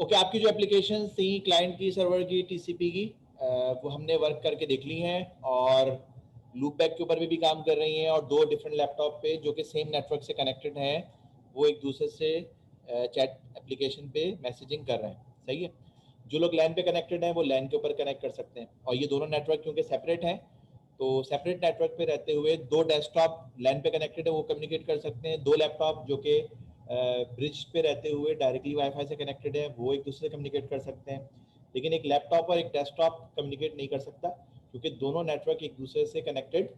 Okay, आपकी जो application थी क्लाइंट की, सर्वर की, टीसीपी की, वो हमने वर्क करके देख ली हैं और लूपबैक के ऊपर भी काम कर रही हैं और दो डिफरेंट लैपटॉप पे जो कि सेम नेटवर्क से कनेक्टेड हैं वो एक दूसरे से चैट एप्लीकेशन पे मैसेजिंग कर रहे हैं। सही है। जो लोग लैन पे कनेक्टेड हैं वो लैन के ऊपर कनेक्ट कर सकते हैं और ये दोनों नेटवर्क क्योंकि सेपरेट हैं तो सेपरेट नेटवर्क पे रहते हुए दो डेस्कटॉप लैन पे कनेक्टेड है वो कम्युनिकेट कर सकते हैं, दो लैपटॉप जो कि ब्रिज पे रहते हुए डायरेक्टली वाईफाई से कनेक्टेड है वो एक दूसरे से कम्युनिकेट कर सकते हैं। लेकिन एक लैपटॉप और एक डेस्कटॉप कम्युनिकेट नहीं कर सकता क्योंकि दोनों नेटवर्क एक दूसरे से कनेक्टेड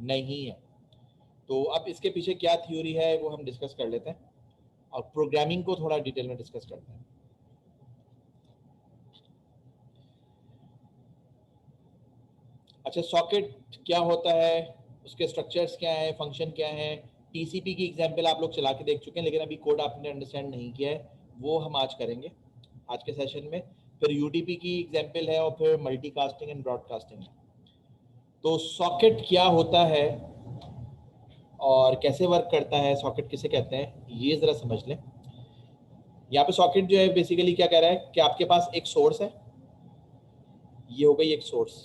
नहीं है। तो अब इसके पीछे क्या थ्योरी है वो हम डिस्कस कर लेते हैं और प्रोग्रामिंग को थोड़ा डिटेल में डिस्कस करते हैं। अच्छा, सॉकेट क्या होता है, उसके स्ट्रक्चर्स क्या हैं, फंक्शन क्या हैं। टीसीपी की एग्जांपल आप लोग चला के देख चुके हैं लेकिन अभी कोड आपने अंडरस्टैंड नहीं किया है, वो हम आज करेंगे आज के सेशन में। फिर यूडीपी की एग्जांपल है और फिर मल्टीकास्टिंग एंड ब्रॉडकास्टिंग है। तो सॉकेट क्या होता है और कैसे वर्क करता है, सॉकेट किसे कहते हैं, ये जरा समझ लें। यहाँ पे सॉकेट जो है बेसिकली क्या कह रहा है कि आपके पास एक सोर्स है, ये हो गई एक सोर्स,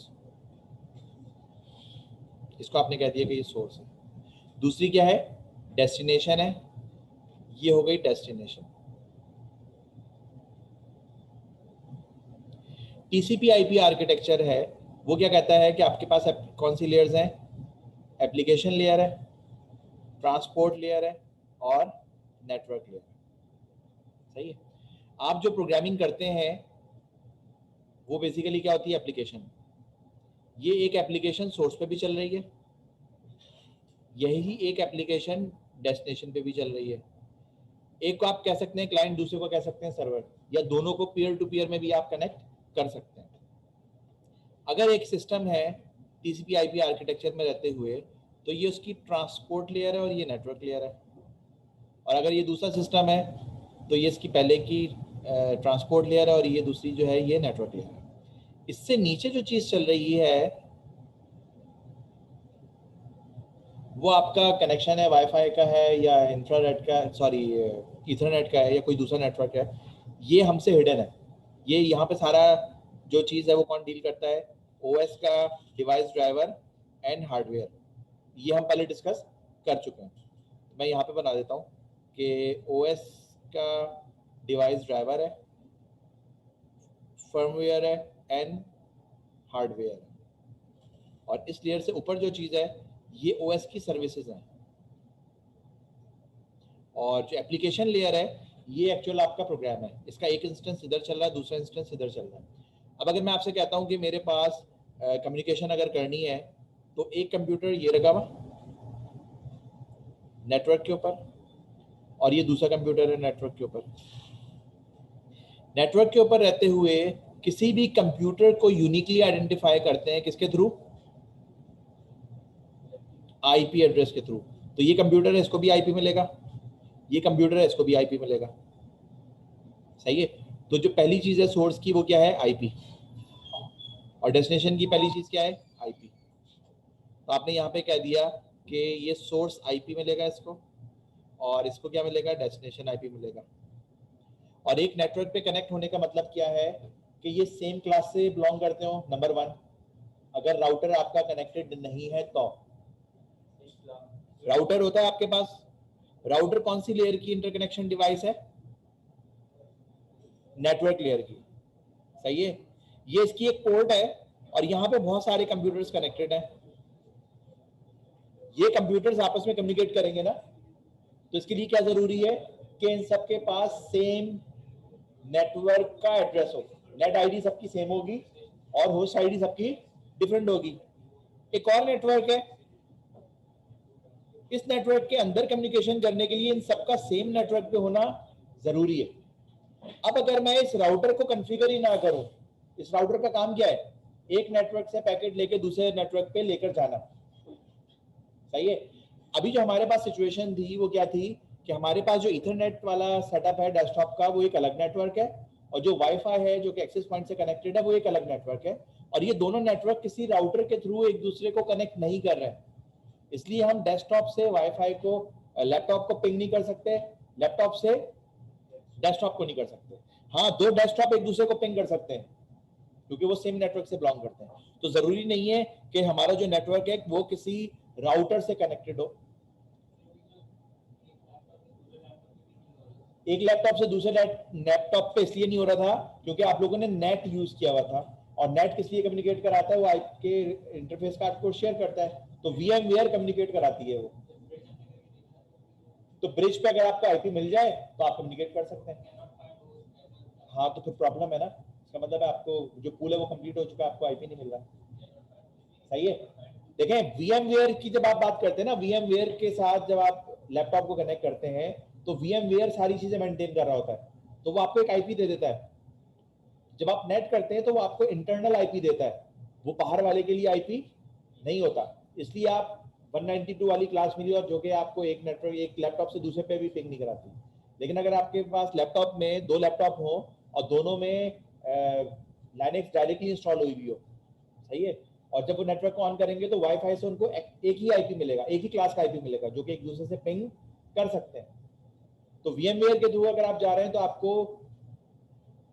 इसको आपने कह दिया कि ये सोर्स है। दूसरी क्या है, डेस्टिनेशन है, ये हो गई डेस्टिनेशन। टीसीपी आईपी आर्किटेक्चर है वो क्या कहता है कि आपके पास कौन सी लेयर्स हैं, एप्लीकेशन लेयर है, ट्रांसपोर्ट लेयर है और नेटवर्क लेयर। सही है। आप जो प्रोग्रामिंग करते हैं वो बेसिकली क्या होती है, एप्लीकेशन। ये एक एप्लीकेशन सोर्स पे भी चल रही है, यही एक एप्लीकेशन डेस्टिनेशन पे भी चल रही है। एक को आप कह सकते हैं क्लाइंट, दूसरे को कह सकते हैं सर्वर, या दोनों को पीयर टू पीयर में भी आप कनेक्ट कर सकते हैं। अगर एक सिस्टम है टीसीपी आईपी आर्किटेक्चर में रहते हुए तो ये उसकी ट्रांसपोर्ट लेयर है और ये नेटवर्क लेयर है। और अगर ये दूसरा सिस्टम है तो ये इसकी पहले की ट्रांसपोर्ट लेयर है और ये दूसरी जो है ये नेटवर्क लेयर है। इससे नीचे जो चीज़ चल रही है वो आपका कनेक्शन है, वाईफाई का है या इंफ्रारेड का, सॉरी ईथरनेट का है या कोई दूसरा नेटवर्क है, ये हमसे हिडन है। ये यहाँ पे सारा जो चीज़ है वो कौन डील करता है, ओएस का डिवाइस ड्राइवर एंड हार्डवेयर। ये हम पहले डिस्कस कर चुके हैं। मैं यहाँ पे बना देता हूँ कि ओएस का डिवाइस ड्राइवर है, फर्मवेयर है एंड हार्डवेयर है, और इस लेयर से ऊपर जो चीज़ है ये ओएस की सर्विसेज हैं, और जो एप्लीकेशन लेयर है ये एक्चुअल आपका प्रोग्राम है। इसका एक इंस्टेंस इधर चल रहा है, दूसरा इंस्टेंस इधर चल रहा है। अब अगर मैं आपसे कहता हूँ कि मेरे पास कम्युनिकेशन अगर करनी है तो एक कंप्यूटर ये लगा हुआ नेटवर्क के ऊपर और ये दूसरा कंप्यूटर है नेटवर्क के ऊपर। नेटवर्क के ऊपर रहते हुए किसी भी कंप्यूटर को यूनिकली आइडेंटिफाई करते हैं किसके थ्रू, आईपी एड्रेस के थ्रू। तो ये कंप्यूटर है इसको भी आईपी मिलेगा, ये कंप्यूटर है इसको भी आईपी मिलेगा। सही है। तो जो पहली चीज है सोर्स की वो क्या है, आईपी, और डेस्टिनेशन की पहली चीज क्या है, आईपी। तो आपने यहाँ पे कह दिया कि ये सोर्स आईपी मिलेगा इसको और इसको क्या मिलेगा, डेस्टिनेशन आईपी मिलेगा। और एक नेटवर्क पे कनेक्ट होने का मतलब क्या है कि ये सेम क्लास से बिलोंग करते हो, नंबर वन। अगर राउटर आपका कनेक्टेड नहीं है तो राउटर होता है आपके पास, राउटर कौन सी लेयर की इंटरकनेक्शन डिवाइस है, नेटवर्क लेयर की। सही है। ये इसकी एक पोर्ट है और यहाँ पे बहुत सारे कंप्यूटर्स कनेक्टेड हैं। ये कंप्यूटर्स आपस में कम्युनिकेट करेंगे ना, तो इसके लिए क्या जरूरी है कि इन सबके पास सेम नेटवर्क का एड्रेस हो। नेट आईडी सबकी सेम होगी और होस्ट आईडी सबकी डिफरेंट होगी। एक और नेटवर्क है, इस नेटवर्क के अंदर कम्युनिकेशन करने के लिए इन सबका सेम नेटवर्क पे होना जरूरी है। अब अगर मैं इस राउटर को कॉन्फ़िगर ही ना करूं, इस राउटर का काम क्या है, एक नेटवर्क से पैकेट लेके दूसरे नेटवर्क पे लेकर जाना। सही है। अभी जो हमारे पास सिचुएशन थी वो क्या थी कि हमारे पास जो इथरनेट वाला सेटअप है डेस्कटॉप का वो एक अलग नेटवर्क है, और जो वाईफाई है जो कि एक्सेस पॉइंट से कनेक्टेड है वो एक अलग नेटवर्क है, और ये दोनों नेटवर्क किसी राउटर के थ्रू एक दूसरे को कनेक्ट नहीं कर रहे हैं। इसलिए हम डेस्कटॉप से वाईफाई को, लैपटॉप को पिंग नहीं कर सकते, लैपटॉप से डेस्कटॉप को नहीं कर सकते। हाँ, दो डेस्कटॉप एक दूसरे को पिंग कर सकते हैं क्योंकि वो सेम नेटवर्क से बिलोंग करते हैं। तो जरूरी नहीं है कि हमारा जो नेटवर्क है वो किसी राउटर से कनेक्टेड हो। एक लैपटॉप से दूसरे लैपटॉप पे इसलिए नहीं हो रहा था क्योंकि आप लोगों ने नेट यूज किया हुआ था, और नेट किस लिए कम्युनिकेट कराता है, वो आपके इंटरफेस कार्ड को शेयर करता है, तो VMware कम्युनिकेट कराती है वो। तो ब्रिज पे अगर आपको आईपी मिल जाए तो आप कम्युनिकेट कर सकते हैं। हाँ, तो फिर प्रॉब्लम है ना, इसका मतलब है आपको जो पूल है वो कंप्लीट हो चुका है, आपको आईपी नहीं मिल रहा। सही है। देखें, VMware की जब आप बात करते हैं ना, VMware के साथ जब आप लैपटॉप को कनेक्ट करते हैं तो VMware सारी चीजें मेंटेन कर रहा होता है, तो वो आपको एक आईपी दे देता है। जब आप नेट करते हैं तो वो आपको इंटरनल आईपी देता है, वो बाहर वाले के लिए आईपी नहीं होता। इसलिए आप 192 वाली क्लास मिली, और जो कि आपको एक नेटवर्क एक लैपटॉप से दूसरे पे भी पिंग नहीं कराती। लेकिन अगर आपके पास लैपटॉप में दो लैपटॉप हो और दोनों में लाइनक्स डायरेक्टली इंस्टॉल हुई भी हो, सही है, और जब वो नेटवर्क को ऑन करेंगे तो वाईफाई से उनको एक ही आईपी मिलेगा, एक ही क्लास का आईपी मिलेगा, जो कि एक दूसरे से पिंग कर सकते हैं। तो VMware के थ्रू अगर आप जा रहे हैं तो आपको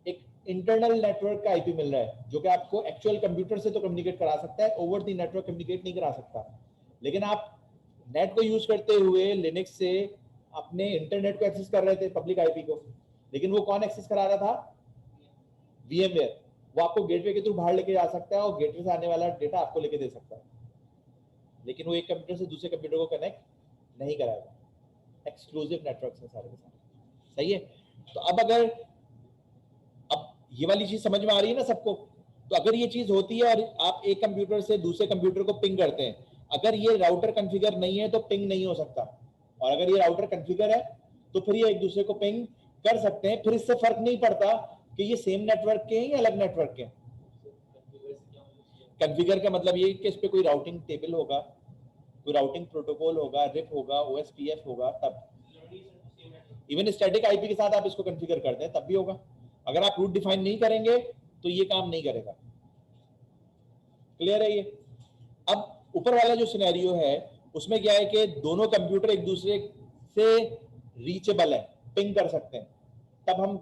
एक इंटरनल नेटवर्क का आईपी मिल रहा है, जो कि आपको एक्चुअल कंप्यूटर से तो कम्युनिकेट करा सकता है, ओवर द नेटवर्क कम्युनिकेट नहीं करा सकता। लेकिन आप नेट को यूज करते हुए लिनक्स से अपने इंटरनेट को एक्सेस कर रहे थे, पब्लिक आईपी को, लेकिन वो कौन एक्सेस करा रहा था? VMware। वो आपको गेटवे के थ्रू बाहर लेके जा सकता है और गेटवे से आने वाला डेटा आपको लेके दे सकता है, लेकिन वो एक कंप्यूटर से दूसरे कंप्यूटर को कनेक्ट नहीं कराएगा। एक्सक्लूसिव नेटवर्क है सारे के सारे। सही है। तो अब ये वाली चीज समझ में आ रही है ना सबको? तो अगर ये चीज होती है और आप एक कंप्यूटर से दूसरे कंप्यूटर को पिंग करते हैं, अगर ये राउटर कॉन्फ़िगर नहीं है तो पिंग नहीं हो सकता, और अगर ये राउटर कॉन्फ़िगर है तो फिर ये एक दूसरे को पिंग कर सकते हैं। फिर इससे फर्क नहीं पड़ता कि ये सेम नेटवर्क के हैं या अलग नेटवर्क के हैं। कॉन्फ़िगर का मतलब ये कि इस पे कोई राउटिंग टेबल होगा, कोई राउटिंग प्रोटोकॉल होगा, रिप होगा, OSPF होगा, तब इवन स्टैटिक आईपी के साथ आप इसको कॉन्फ़िगर करते हैं तब भी होगा। अगर आप रूट डिफाइन नहीं करेंगे तो ये काम नहीं करेगा। क्लियर है ये? अब ऊपर वाला जो सिनेरियो है उसमें क्या है कि दोनों कंप्यूटर एक दूसरे से रीचेबल है, पिंग कर सकते हैं, तब हम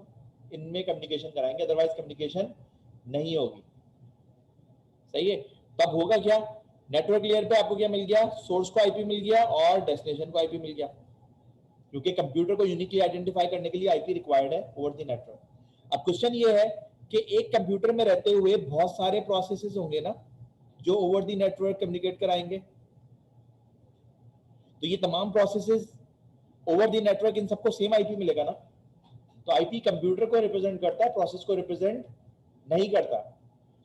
इनमें कम्युनिकेशन कराएंगे, अदरवाइज कम्युनिकेशन नहीं होगी। सही है। तब होगा क्या? नेटवर्क लेयर पे आपको क्या मिल गया? सोर्स को आईपी मिल गया और डेस्टिनेशन को आईपी मिल गया, क्योंकि कंप्यूटर को यूनिकली आइडेंटिफाई करने के लिए आईपी रिक्वायर्ड है ओवर द नेटवर्क। अब क्वेश्चन ये है कि एक कंप्यूटर में रहते हुए बहुत सारे प्रोसेसेस होंगे ना जो ओवर द नेटवर्क कम्युनिकेट कराएंगे, तो ये तमाम प्रोसेसेस ओवर द नेटवर्क इन सबको सेम आईपी मिलेगा ना? तो आईपी कंप्यूटर को रिप्रेजेंट करता है, प्रोसेस को रिप्रेजेंट नहीं करता।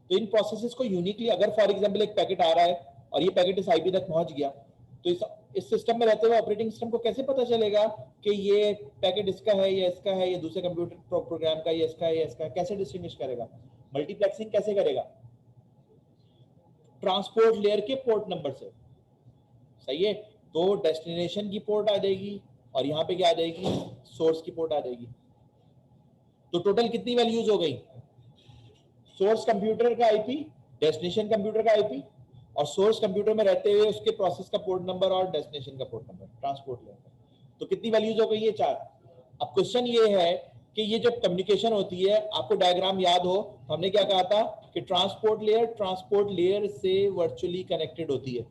तो इन प्रोसेसेस को यूनिकली, अगर फॉर एग्जांपल एक पैकेट आ रहा है और ये पैकेट इस आईपी तक पहुंच गया, तो इस सिस्टम में रहते हुए ऑपरेटिंग सिस्टम को कैसे पता चलेगा कि ये पैकेट इसका है या इसका है, या दूसरे कंप्यूटर प्रोग्राम का, या इसका है या इसका? कैसे डिस्टिंग्विश करेगा? मल्टीप्लेक्सिंग कैसे करेगा? ट्रांसपोर्ट लेयर के पोर्ट नंबर से। सही है। तो डेस्टिनेशन की पोर्ट आ जाएगी और यहाँ पे क्या आ जाएगी? सोर्स की पोर्ट आ जाएगी। तो टोटल कितनी वैल्यूज हो गई? सोर्स कंप्यूटर का आईपी, डेस्टिनेशन कंप्यूटर का आईपी, और सोर्स कंप्यूटर में रहते हुए उसके प्रोसेस का पोर्ट नंबर और डेस्टिनेशन का पोर्ट नंबर, ट्रांसपोर्ट लेयर का। तो कितनी वैल्यूज हो गई? ये 4। अब क्वेश्चन ये है कि ये जब कम्युनिकेशन होती है, आपको डायग्राम याद हो, हमने क्या कहा था कि ट्रांसपोर्ट लेयर से वर्चुअली कनेक्टेड होती है,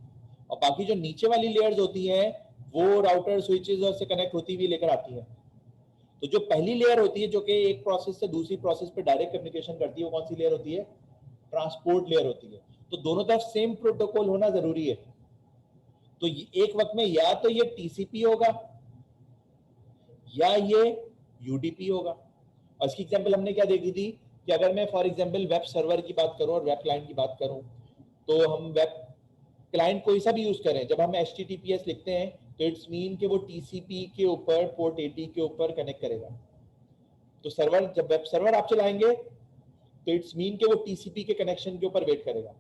और बाकी जो नीचे वाली लेयर्स होती हैं वो राउटर स्विचेस और से कनेक्ट होती हुई लेकर आती है। तो जो पहली लेयर होती है जो कि एक प्रोसेस से दूसरी प्रोसेस पे डायरेक्ट कम्युनिकेशन करती है, वो कौन सी लेयर होती है? ट्रांसपोर्ट लेयर होती है। तो दोनों तरफ सेम प्रोटोकॉल होना जरूरी है। तो एक वक्त में या तो ये टीसीपी होगा या ये यूडीपी होगा। और इसकी एग्जांपल हमने क्या देखी थी कि अगर मैं फॉर एग्जांपल वेब सर्वर की बात करूं और वेब क्लाइंट की बात करूं, तो हम वेब क्लाइंट कोई सा भी यूज करें, जब हम HTTPS लिखते हैं तो इट्स मीन कि वो TCP के ऊपर, पोर्ट 80 के ऊपर कनेक्ट करेगा। तो सर्वर, जब वेब सर्वर आप चलाएंगे तो इट्स मीन कि वो TCP के कनेक्शन के ऊपर वेट करेगा।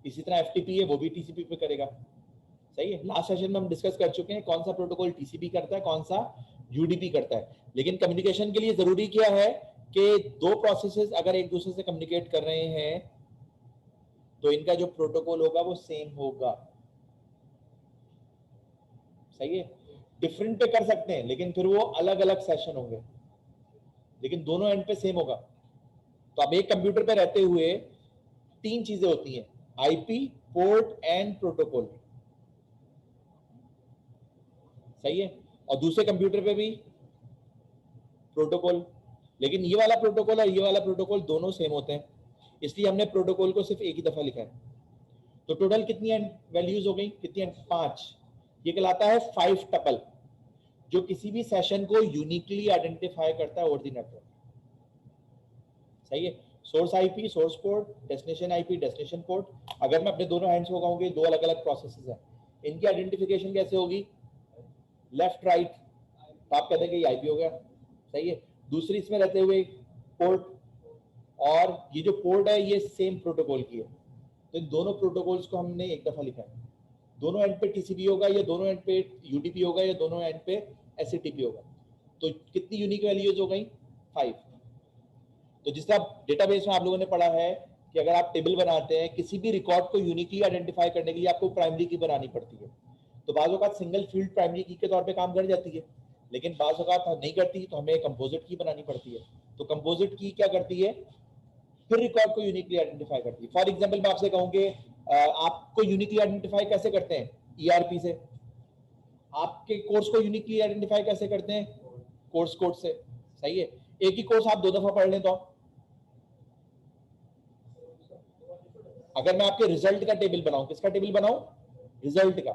इसी तरह FTP है, वो भी TCP पे करेगा। सही है। लास्ट सेशन में हम डिस्कस कर चुके हैं कौन सा प्रोटोकॉल TCP करता है, कौन सा UDP करता है। लेकिन कम्युनिकेशन के लिए जरूरी क्या है कि दो प्रोसेसेस अगर एक दूसरे से कम्युनिकेट कर रहे हैं तो इनका जो प्रोटोकॉल होगा वो सेम होगा। सही है। डिफरेंट पे कर सकते हैं लेकिन फिर वो अलग अलग सेशन होंगे। लेकिन दोनों एंड पे सेम होगा। तो अब एक कंप्यूटर पे रहते हुए 3 चीजें होती हैं, आईपी, पोर्ट एंड प्रोटोकॉल, सही है। और दूसरे कंप्यूटर पे भी प्रोटोकॉल, लेकिन ये वाला प्रोटोकॉल और ये वाला प्रोटोकॉल दोनों सेम होते हैं, इसलिए हमने प्रोटोकॉल को सिर्फ एक ही दफा लिखा है। तो टोटल कितनी वैल्यूज हो गई, कितनी 5। ये कहलाता है 5 टपल, जो किसी भी सेशन को यूनिकली आइडेंटिफाई करता है ओवर द नेटवर्क, सही है। Source IP, source port, destination IP, destination port. अगर मैं अपने दोनों हैंड्स को कहूँगी, दो अलग अलग प्रोसेसेस हैं, इनकी आइडेंटिफिकेशन कैसे होगी, लेफ्ट राइट, तो आप कहते हैं कि ये आईपी हो गया, सही है। दूसरी इसमें रहते हुए पोर्ट, और ये जो पोर्ट है ये सेम प्रोटोकॉल की है, तो इन दोनों प्रोटोकॉल्स को हमने एक दफा लिखा है। दोनों एंड पे टीसीपी होगा, या दोनों एंड पे यूडीपी होगा, या दोनों एंड पे एससीटीपी होगा। तो कितनी यूनिक वैल्यूज हो गई, 5। तो जिस तरह डेटाबेस में आप लोगों ने पढ़ा है कि अगर आप टेबल बनाते हैं, किसी भी रिकॉर्ड को यूनिकली आइडेंटिफाई करने के लिए आपको प्राइमरी की बनानी पड़ती है। तो बाज़ औक़ात सिंगल फील्ड प्राइमरी की के तौर पे काम कर जाती है, लेकिन बाज़ औक़ात नहीं करती, तो हमें कंपोजिट की बनानी पड़ती है। तो कंपोजिट की क्या करती है, फिर रिकॉर्ड को यूनिकली आइडेंटिफाई करती है। फॉर एग्जाम्पल मैं आपसे कहूँ कि आपको यूनिकली आइडेंटिफाई कैसे करते हैं, ईआरपी से। आपके कोर्स को यूनिकली आइडेंटिफाई कैसे करते हैं, कोर्स कोड से, सही है। एक ही कोर्स आप 2 दफा पढ़ लें, तो अगर मैं आपके रिजल्ट का टेबल बनाऊं, किसका टेबल बनाऊं, रिजल्ट का,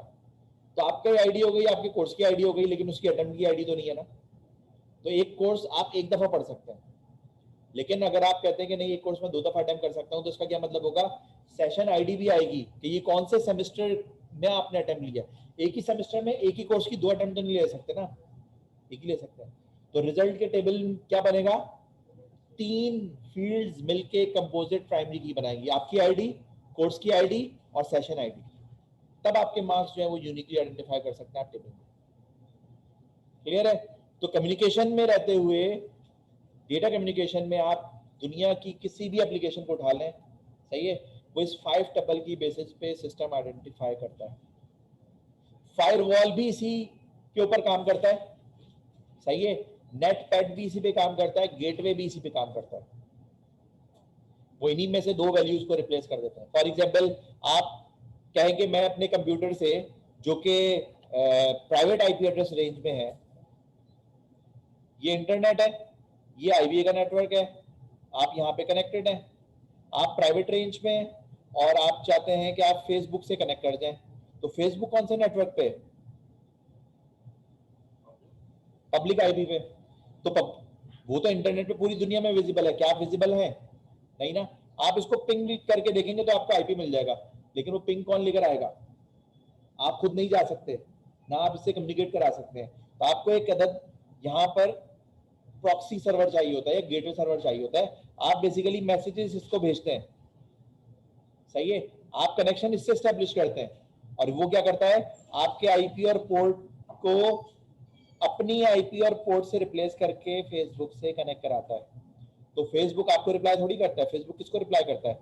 तो आपका आईडी हो गई, आपके कोर्स की आईडी हो गई, लेकिन उसकी अटेम्प्ट की आईडी तो नहीं है ना। तो एक कोर्स आप एक दफा पढ़ सकते हैं, लेकिन अगर आप कहते हैं कि नहीं एक कोर्स में 2 दफा अटेम्प्ट कर सकता हूं, तो इसका क्या मतलब होगा, सेशन आईडी भी आएगी कि ये कौन से सेमेस्टर में आपने अटेम्प्ट लिया। एक ही सेमेस्टर में एक ही कोर्स की 2 अटेम्प्ट तो नहीं ले सकते ना, एक ही ले सकते हैं। तो रिजल्ट के टेबल क्या बनेगा, 3 फील्ड्स मिलके कंपोजिट प्राइमरी की बनाएंगी, आपकी आईडी, कोर्स की आईडी और सेशन आईडी। तब आपके मार्क्स जो है वो यूनिकली आइडेंटिफाई कर सकते हैं आप टेबल में। क्लियर है। तो कम्युनिकेशन में रहते हुए, डेटा कम्युनिकेशन में आप दुनिया की किसी भी एप्लीकेशन को उठा लें, सही है, वो इस 5 टपल की बेसिस पे सिस्टम आइडेंटिफाई करता है। फायरवॉल भी इसी के ऊपर काम करता है, सही है। नेट पैड भी इसी पे काम करता है, गेटवे भी इसी पे काम करता है। वो इन्हीं में से 2 वैल्यूज को रिप्लेस कर देते हैं। फॉर एग्जाम्पल आप कहेंगे मैं अपने कंप्यूटर से, जो कि प्राइवेट आईपी एड्रेस रेंज में है, ये इंटरनेट है, ये आईबीए का नेटवर्क है, आप यहाँ पे कनेक्टेड हैं, आप प्राइवेट रेंज में हैं, और आप चाहते हैं कि आप फेसबुक से कनेक्ट कर जाएं, तो फेसबुक कौन से नेटवर्क पे, पब्लिक आईपी पे। तो वो तो इंटरनेट पे पूरी दुनिया में विजिबल है, क्या आप विजिबल हैं, नहीं ना। आप इसको पिंग करके देखेंगे तो आपको आईपी मिल जाएगा, लेकिन वो पिंग कौन लेकर आएगा, आप खुद नहीं जा सकते ना, आप इससे कम्युनिकेट करा सकते हैं। तो आपको एक अदद यहाँ पर प्रॉक्सी सर्वर चाहिए होता है, गेटवे सर्वर चाहिए होता है। आप बेसिकली मैसेजेस इसको भेजते हैं, सही है, आप कनेक्शन इससे एस्टेब्लिश करते हैं, और वो क्या करता है, आपके आईपी और पोर्ट को अपनी आईपी और पोर्ट से रिप्लेस करके फेसबुक से कनेक्ट कराता है। तो फेसबुक आपको रिप्लाई थोड़ी करता है, फेसबुक किसको रिप्लाई करता है,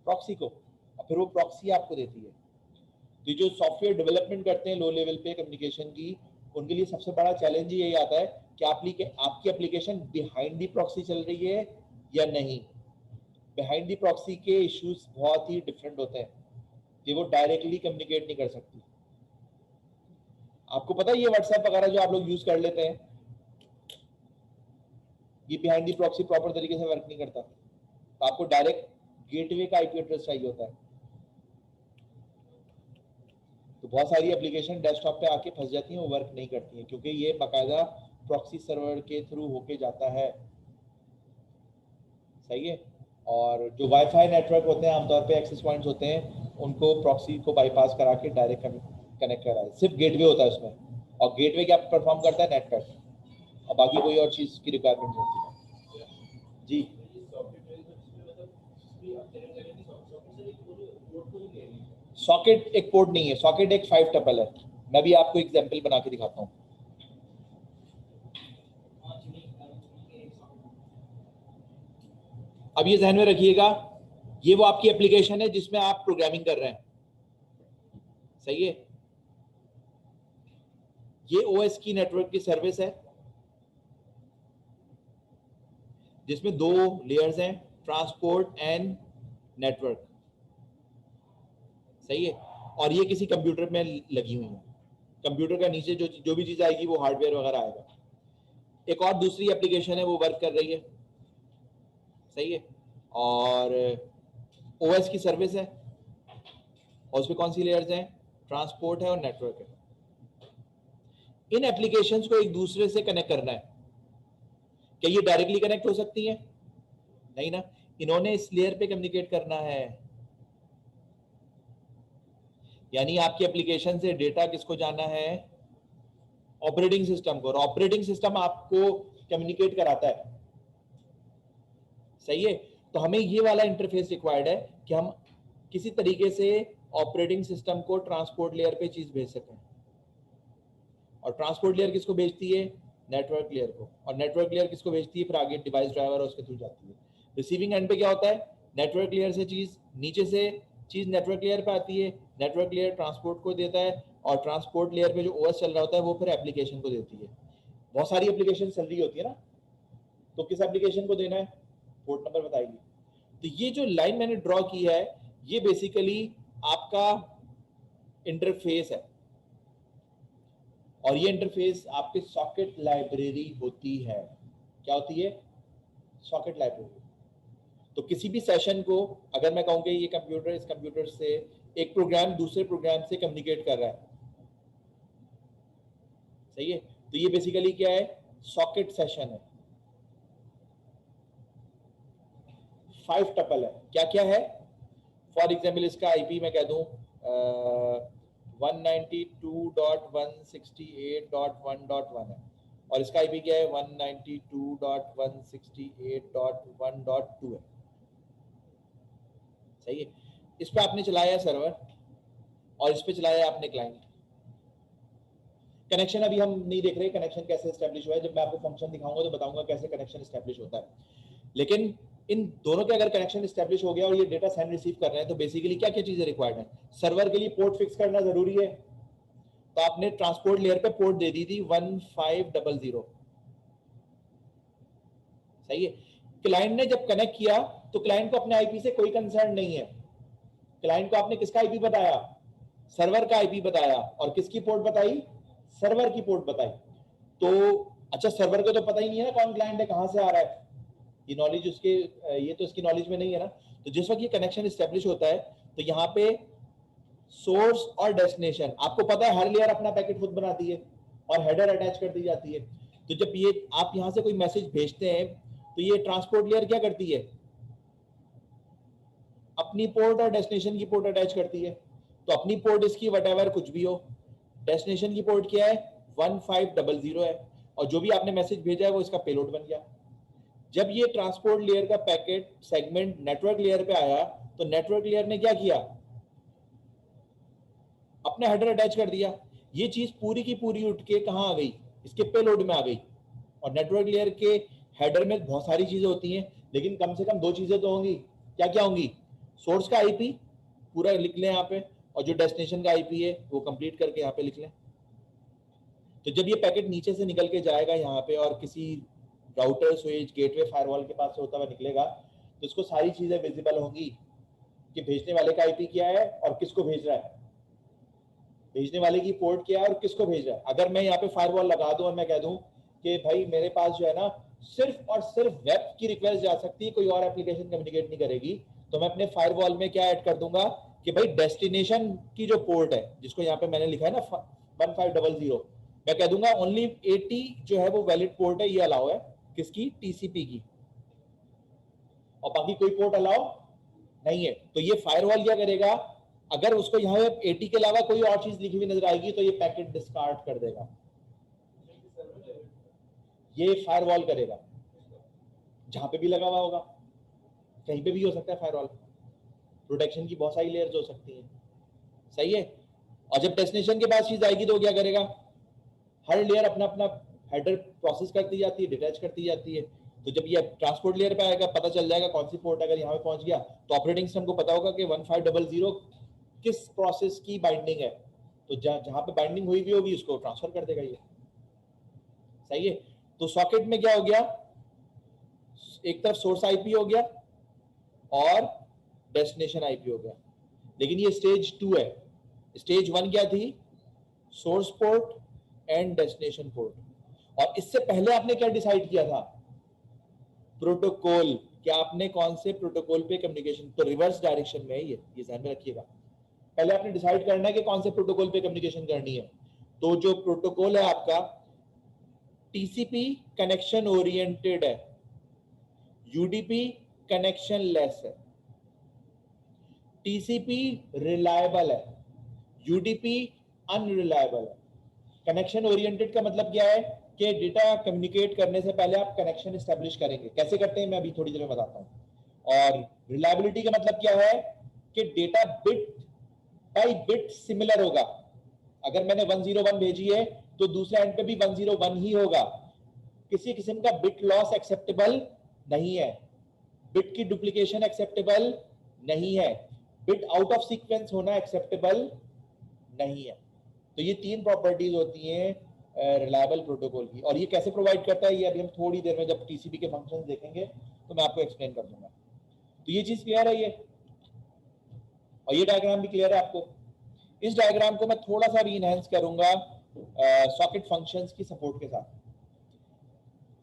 प्रॉक्सी को, और फिर वो प्रॉक्सी आपको देती है। तो जो सॉफ्टवेयर डेवलपमेंट करते हैं लो लेवल पे कम्युनिकेशन की, उनके लिए सबसे बड़ा चैलेंज यही आता है कि आपकी एप्लीकेशन बिहाइंड दी प्रॉक्सी चल रही है या नहीं। बिहाइंड दी प्रॉक्सी के इश्यूज बहुत ही डिफरेंट होते हैं कि वो डायरेक्टली कम्युनिकेट नहीं कर सकती। आपको पता है ये व्हाट्सएप वगैरह जो आप लोग यूज कर लेते हैं, ये बिहाइंड दी प्रॉक्सी प्रॉपर तरीके से वर्क नहीं करता। तो आपको डायरेक्ट गेटवे का आईपी एड्रेस चाहिए होता है। तो बहुत सारी एप्लीकेशन डेस्कटॉप पे आके फंस जाती हैं, वो वर्क नहीं करती हैं, क्योंकि ये बाकायदा प्रॉक्सी सर्वर के थ्रू होके जाता है, सही है। और जो वाईफाई नेटवर्क होते हैं आमतौर पे एक्सेस पॉइंट्स होते हैं, उनको प्रॉक्सी को बाईपास करा के डायरेक्ट कनेक्ट करा है। सिर्फ गेटवे होता है उसमें, और गेटवे क्या परफॉर्म करता है, नेटवर्क, और बाकी कोई और चीज़ की रिक्वायरमेंट होती है। जी सॉकेट एक पोर्ट नहीं है, सॉकेट एक 5 टपल है। मैं भी आपको एग्जांपल बना के दिखाता हूँ। अब ये ध्यान में रखिएगा, ये वो आपकी एप्लीकेशन है जिसमें आप प्रोग्रामिंग कर रहे हैं, सही है। ये ओएस की नेटवर्क की सर्विस है, जिसमें दो लेयर्स हैं, ट्रांसपोर्ट एंड नेटवर्क। सही है, और ये किसी कंप्यूटर में लगी हुई है। कंप्यूटर का नीचे जो भी चीज आएगी वो हार्डवेयर वगैरह आएगा। एक और दूसरी एप्लीकेशन है वो वर्क कर रही है। सही है, और ओएस की सर्विस है, और उसमें कौन सी लेयर्स हैं, ट्रांसपोर्ट है और नेटवर्क है। इन एप्लीकेशंस को एक दूसरे से कनेक्ट करना है। क्या ये डायरेक्टली कनेक्ट हो सकती है? नहीं ना, इन्होंने इस लेयर पे कम्युनिकेट करना है। यानी आपकी एप्लीकेशन से डेटा किसको जाना है, ऑपरेटिंग सिस्टम को, और ऑपरेटिंग सिस्टम आपको कम्युनिकेट कराता है। सही है, तो हमें ये वाला इंटरफेस रिक्वायर्ड है कि हम किसी तरीके से ऑपरेटिंग सिस्टम को ट्रांसपोर्ट लेयर पे चीज भेज सकें। और ट्रांसपोर्ट लेयर किसको भेजती है, नेटवर्क लेयर को, और नेटवर्क लेयर किसको भेजती है, फिर आगे डिवाइस ड्राइवर और उसके थ्रू जाती है। रिसीविंग एंड पे क्या होता है, नेटवर्क लेयर से चीज, नीचे से चीज नेटवर्क लेयर पे आती है, नेटवर्क लेयर ट्रांसपोर्ट को देता है, और ट्रांसपोर्ट लेयर पे जो ओएस चल रहा होता है वो फिर एप्लीकेशन को देती है। बहुत सारी एप्लीकेशन चल रही होती है ना, तो किस एप्लीकेशन को देना है, पोर्ट नंबर बताएगी। तो ये जो लाइन मैंने ड्रॉ की है ये बेसिकली आपका इंटरफेस है, और ये इंटरफेस आपके सॉकेट लाइब्रेरी होती है। क्या होती है, सॉकेट लाइब्रेरी। तो किसी भी सेशन को अगर मैं कहूँ कि ये कंप्यूटर इस कंप्यूटर से एक प्रोग्राम दूसरे प्रोग्राम से कम्युनिकेट कर रहा है, सही है, तो ये बेसिकली क्या है, सॉकेट सेशन है। 5 टपल है, क्या क्या है, फॉर एग्जाम्पल इसका आईपी मैं कह दूं 192.168.1.1 है, और इसका आईपी क्या है, 192.168.1.2 है। सही है, इस पे आपने चलाया सर्वर और इस पे चलाया आपने क्लाइंट। कनेक्शन अभी हम नहीं देख रहे कनेक्शन कैसे एस्टेब्लिश हुआ है, जब मैं आपको फंक्शन दिखाऊंगा तो बताऊंगा कैसे कनेक्शन एस्टेब्लिश होता है। लेकिन इन दोनों के अगर कनेक्शन एस्टेब्लिश हो गया और ये डेटा सेंड रिसीव कर रहे हैं, तो बेसिकली क्या क्या चीजें रिक्वायर्ड है, सर्वर के लिए पोर्ट फिक्स करना जरूरी है, तो आपने ट्रांसपोर्ट लेयर पे पोर्ट दे दी थी 1500। सही है, क्लाइंट ने जब कनेक्ट किया तो क्लाइंट को अपने आईपी से कोई कंसर्न नहीं है। क्लाइंट को आपने किसका आईपी बताया, सर्वर का आईपी बताया, और किसकी पोर्ट बताई, सर्वर की पोर्ट बताई। तो अच्छा, सर्वर को तो पता ही नहीं है ना कौन क्लाइंट है, कहां से आ रहा है, ये नॉलेज उसके, ये तो इसकी नॉलेज में नहीं है ना। तो जिस वक्त ये कनेक्शन एस्टेब्लिश होता है तो यहाँ पे सोर्स और डेस्टिनेशन, आपको पता है हर लेयर अपना पैकेट खुद बनाती है और हेडर अटैच कर दी जाती है। तो जब ये आप यहाँ से कोई मैसेज भेजते हैं तो ये ट्रांसपोर्ट लेयर क्या करती है, अपनी पोर्ट और डेस्टिनेशन की पोर्ट अटैच करती है। तो अपनी पोर्ट इसकी वट कुछ भी हो, डेस्टिनेशन की पोर्ट क्या है, 1500 है, और जो भी आपने मैसेज भेजा है वो इसका पेलोड बन गया। जब ये ट्रांसपोर्ट लेयर का पैकेट सेगमेंट नेटवर्क लेयर पे आया तो नेटवर्क लेयर ने क्या किया, अपने हेडर अटैच कर दिया। ये चीज पूरी की पूरी उठ के कहां आ गई, इसके पेलोड में आ गई। और नेटवर्क लेयर के हेडर में बहुत सारी चीजें होती हैं, लेकिन कम से कम दो चीजें तो होंगी। क्या क्या होंगी, सोर्स का आईपी पूरा लिख लें यहाँ पे, और जो डेस्टिनेशन का आईपी है वो कंप्लीट करके यहाँ पे लिख लें। तो जब ये पैकेट नीचे से निकल के जाएगा यहाँ पे और किसी राउटर स्विच गेटवे फायरवॉल के पास से होता हुआ निकलेगा, तो इसको सारी चीजें विजिबल होंगी कि भेजने वाले का आईपी क्या है और किसको भेज रहा है, भेजने वाले की पोर्ट क्या है और किसको भेज रहा है। अगर मैं यहाँ पे फायरवॉल लगा दूं और मैं कह दूं कि भाई मेरे पास जो है ना सिर्फ और सिर्फ वेब की रिक्वेस्ट जा सकती है, कोई और एप्लीकेशन कम्युनिकेट नहीं करेगी, तो मैं अपने फायरवॉल में क्या ऐड कर दूंगा कि भाई डेस्टिनेशन की जो पोर्ट है, जिसको यहाँ पे मैंने लिखा है ना 1500, मैं कह दूंगा ओनली 80 जो है वो वैलिड पोर्ट है, ये अलाउ है किसकी, टीसीपी की, और बाकी कोई पोर्ट अलाउ नहीं है। तो ये फायरवॉल क्या करेगा, अगर उसको यहाँ पे 80 के अलावा कोई और चीज लिखी हुई नजर आएगी तो ये पैकेट डिस्कार्ड कर देगा, ये फायरवॉल करेगा। जहां पे भी लगा हुआ होगा, कहीं पे भी हो सकता है फायरवॉल, प्रोटेक्शन की बहुत सारी लेयर्स हो सकती हैं। सही है, और जब डेस्टिनेशन के पास चीज आएगी तो क्या करेगा, हर लेयर अपना अपना हेडर प्रोसेस करती जाती है, डिटैच करती जाती है। तो जब ये ट्रांसपोर्ट लेयर पे आएगा पता चल जाएगा कौन सी पोर्ट अगर यहाँ पे पहुंच गया, तो ऑपरेटिंग सिस्टम को पता होगा कि 1500 किस प्रोसेस की बाइंडिंग है, तो जहां पे बाइंडिंग हुई भी होगी उसको ट्रांसफर कर देगा ये। सही है, तो सॉकेट में क्या हो गया, एक तरफ सोर्स आईपी हो गया और डेस्टिनेशन आईपी हो गया, लेकिन ये स्टेज 2 है। स्टेज 1 क्या थी? Source port and destination port. और इससे पहले आपने क्या डिसाइड किया था? प्रोटोकॉल। क्या आपने कौन से प्रोटोकॉल पे कम्युनिकेशन, तो रिवर्स डायरेक्शन में है ये ध्यान में रखिएगा। पहले आपने डिसाइड करना है कि कौन से प्रोटोकॉल पे कम्युनिकेशन करनी है। तो जो प्रोटोकॉल है आपका टीसीपी कनेक्शन ओरिएंटेड है, यूडीपी कनेक्शन लेस है, टीसीपी रिलायबल है, यूडीपी अनरिलायबल है। कनेक्शन ओरिएंटेड का मतलब क्या है कि डेटा कम्युनिकेट करने से पहले आप कनेक्शन एस्टेब्लिश करेंगे। कैसे करते हैं मैं अभी थोड़ी देर में बताता हूं। और रिलायबिलिटी का मतलब क्या है कि data bit by bit similar होगा। अगर मैंने 101 भेजी है तो दूसरे एंड पे भी 101 ही होगा। किसी किस्म का बिट लॉस एक्सेप्टेबल नहीं है, बिट की डुप्लीकेशन एक्सेप्टेबल नहीं है, बिट आउट ऑफ सीक्वेंस होना एक्सेप्टेबल नहीं है। तो ये 3 प्रॉपर्टीज होती हैं रिलायबल प्रोटोकॉल की। और ये कैसे प्रोवाइड करता है ये अभी हम थोड़ी देर में जब टीसीपी के फंक्शंस देखेंगे तो मैं आपको एक्सप्लेन कर दूंगा। तो ये चीज क्लियर है ये, और ये डायग्राम भी क्लियर है आपको। इस डायग्राम को मैं थोड़ा सा भी इनहेंस करूंगा सॉकेट फंक्शंस की सपोर्ट के साथ।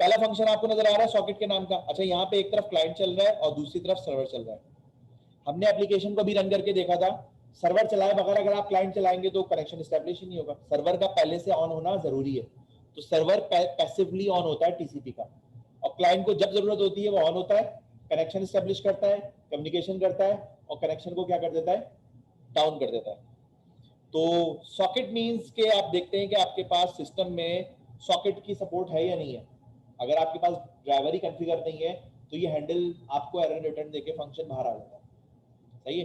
पहला फंक्शन आपको नजर आ रहा है सॉकेट के नाम का। अच्छा, यहाँ पे एक तरफ क्लाइंट चल रहा है और दूसरी तरफ सर्वर चल रहा है। हमने एप्लीकेशन को भी रन करके देखा था, सर्वर चलाए बगैर अगर आप क्लाइंट चलाएंगे तो कनेक्शन एस्टेब्लिश ही नहीं होगा। सर्वर का पहले से ऑन होना जरूरी है। तो सर्वर पैसिवली ऑन होता है टीसीपी का, और क्लाइंट को जब जरूरत होती है वो ऑन होता है, कनेक्शन एस्टेब्लिश करता है, कम्युनिकेशन करता है, और कनेक्शन को क्या कर देता है? डाउन कर देता है। तो सॉकेट मींस के आप देखते हैं कि आपके पास सिस्टम में सॉकेट की सपोर्ट है या नहीं है। अगर आपके पास ड्राइवर ही कॉन्फ़िगर नहीं है तो ये हैंडल आपको एरर रिटर्न देके फंक्शन बाहर आ जाता है। सही है।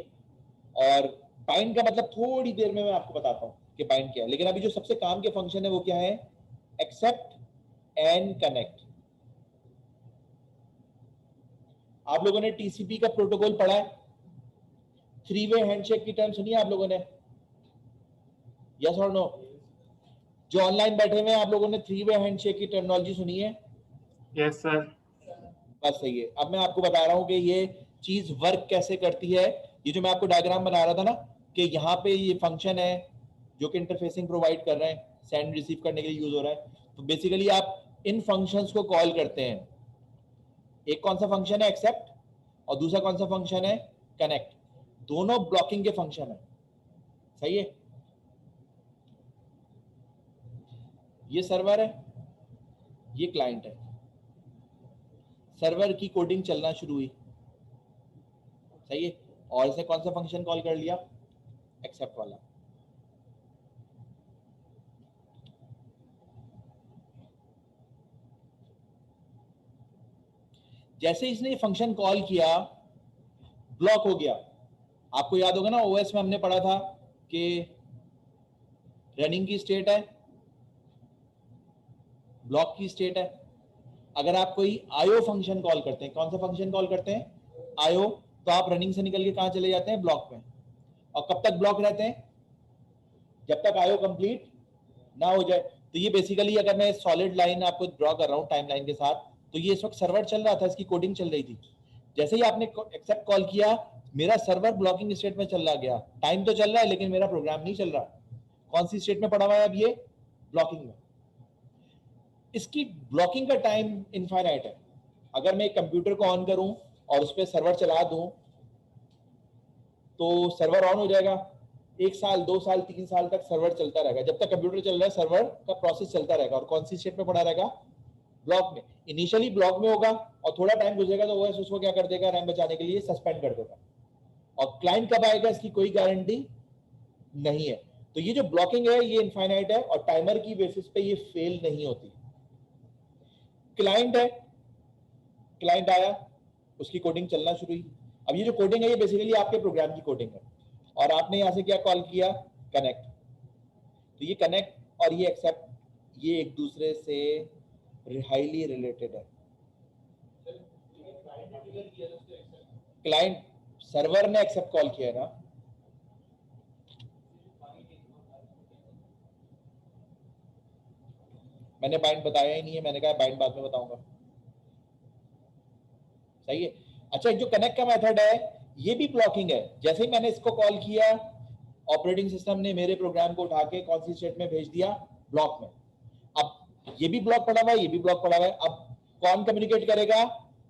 और बाइंड का मतलब थोड़ी देर में मैं आपको बताता हूँ कि बाइंड क्या है, लेकिन अभी जो सबसे काम के फंक्शन है वो क्या है? Accept and connect. आप लोगों ने टीसीपी का प्रोटोकॉल पढ़ा है? 3-वे हैंडशेक की टर्म सुनी है आप लोगों ने? यस और नो? जो ऑनलाइन बैठे हुए हैं आप लोगों ने 3-वे हैंडशेक की टर्मिनोलॉजी सुनी है? Yes sir. बस सही है। अब मैं आपको बता रहा हूँ कि ये चीज वर्क कैसे करती है। ये जो मैं आपको डायग्राम बना रहा था ना कि यहाँ पे ये फंक्शन है जो कि इंटरफेसिंग प्रोवाइड कर रहे हैं, सेंड रिसीव करने के लिए यूज हो रहा है। तो बेसिकली आप इन फंक्शंस को कॉल करते हैं। एक कौन सा फंक्शन है? एक्सेप्ट, और दूसरा कौन सा फंक्शन है? कनेक्ट। दोनों ब्लॉकिंग के फंक्शन है। सही है। ये सर्वर है, ये क्लाइंट है। सर्वर की कोडिंग चलना शुरू हुई, सही है, और इसने कौन सा फंक्शन कॉल कर लिया? एक्सेप्ट वाला। जैसे इसने फंक्शन कॉल किया, ब्लॉक हो गया। आपको याद होगा ना ओएस में हमने पढ़ा था कि रनिंग की स्टेट है, ब्लॉक की स्टेट है। अगर आप कोई आईओ फंक्शन कॉल करते हैं, कौन सा फंक्शन कॉल करते हैं? आईओ, तो आप रनिंग से निकल के कहां चले जाते हैं? ब्लॉक में। और कब तक ब्लॉक रहते हैं? जब तक आईओ कंप्लीट ना हो जाए। तो ये बेसिकली अगर मैं सॉलिड लाइन आपको ड्रॉ कर रहा हूं टाइम लाइन के साथ, तो ये इस वक्त सर्वर चल रहा था, इसकी कोडिंग चल रही थी। जैसे ही आपने एक्सेप्ट कॉल किया, मेरा सर्वर ब्लॉकिंग स्टेट में चला गया। टाइम तो चल रहा है लेकिन मेरा प्रोग्राम नहीं चल रहा। कौन सी स्टेट में पड़ा हुआ है अब ये? ब्लॉकिंग में। इसकी ब्लॉकिंग का टाइम इनफाइनाइट है। अगर मैं एक कंप्यूटर को ऑन करूं और उस पर सर्वर चला दूं तो सर्वर ऑन हो जाएगा। 1 साल 2 साल 3 साल तक सर्वर चलता रहेगा। जब तक कंप्यूटर चल रहा है सर्वर का प्रोसेस चलता रहेगा। और कौन सी स्टेट में पड़ा रहेगा? ब्लॉक में। इनिशियली ब्लॉक में होगा और थोड़ा टाइम गुजरेगा तो ओएस उसको क्या कर देगा? रैम बचाने के लिए सस्पेंड कर देगा। और क्लाइंट कब आएगा इसकी कोई गारंटी नहीं है। तो ये जो ब्लॉकिंग है ये इनफाइनाइट है और टाइमर की बेसिस पे ये फेल नहीं होती। क्लाइंट है, क्लाइंट आया, उसकी कोडिंग चलना शुरू हुई। अब ये जो कोडिंग है ये बेसिकली आपके प्रोग्राम की कोडिंग है, और आपने यहां से क्या कॉल किया? कनेक्ट। तो ये कनेक्ट और ये एक्सेप्ट ये एक दूसरे से हाईली रिलेटेड है। क्लाइंट, सर्वर ने एक्सेप्ट कॉल किया ना, मैंने बाइंड बताया ही नहीं है, मैंने कहा बाइंड बाद में बताऊंगा। सही है। अच्छा, जो कनेक्ट का मेथड है ये भी ब्लॉकिंग है। जैसे ही मैंने इसको कॉल किया, ऑपरेटिंग सिस्टम ने मेरे प्रोग्राम को उठा के कौन सी स्टेट में भेज दिया, ब्लॉक में। अब ये भी ब्लॉक पड़ा हुआ है, ये भी ब्लॉक पड़ा हुआ है। अब कौन कम्युनिकेट करेगा?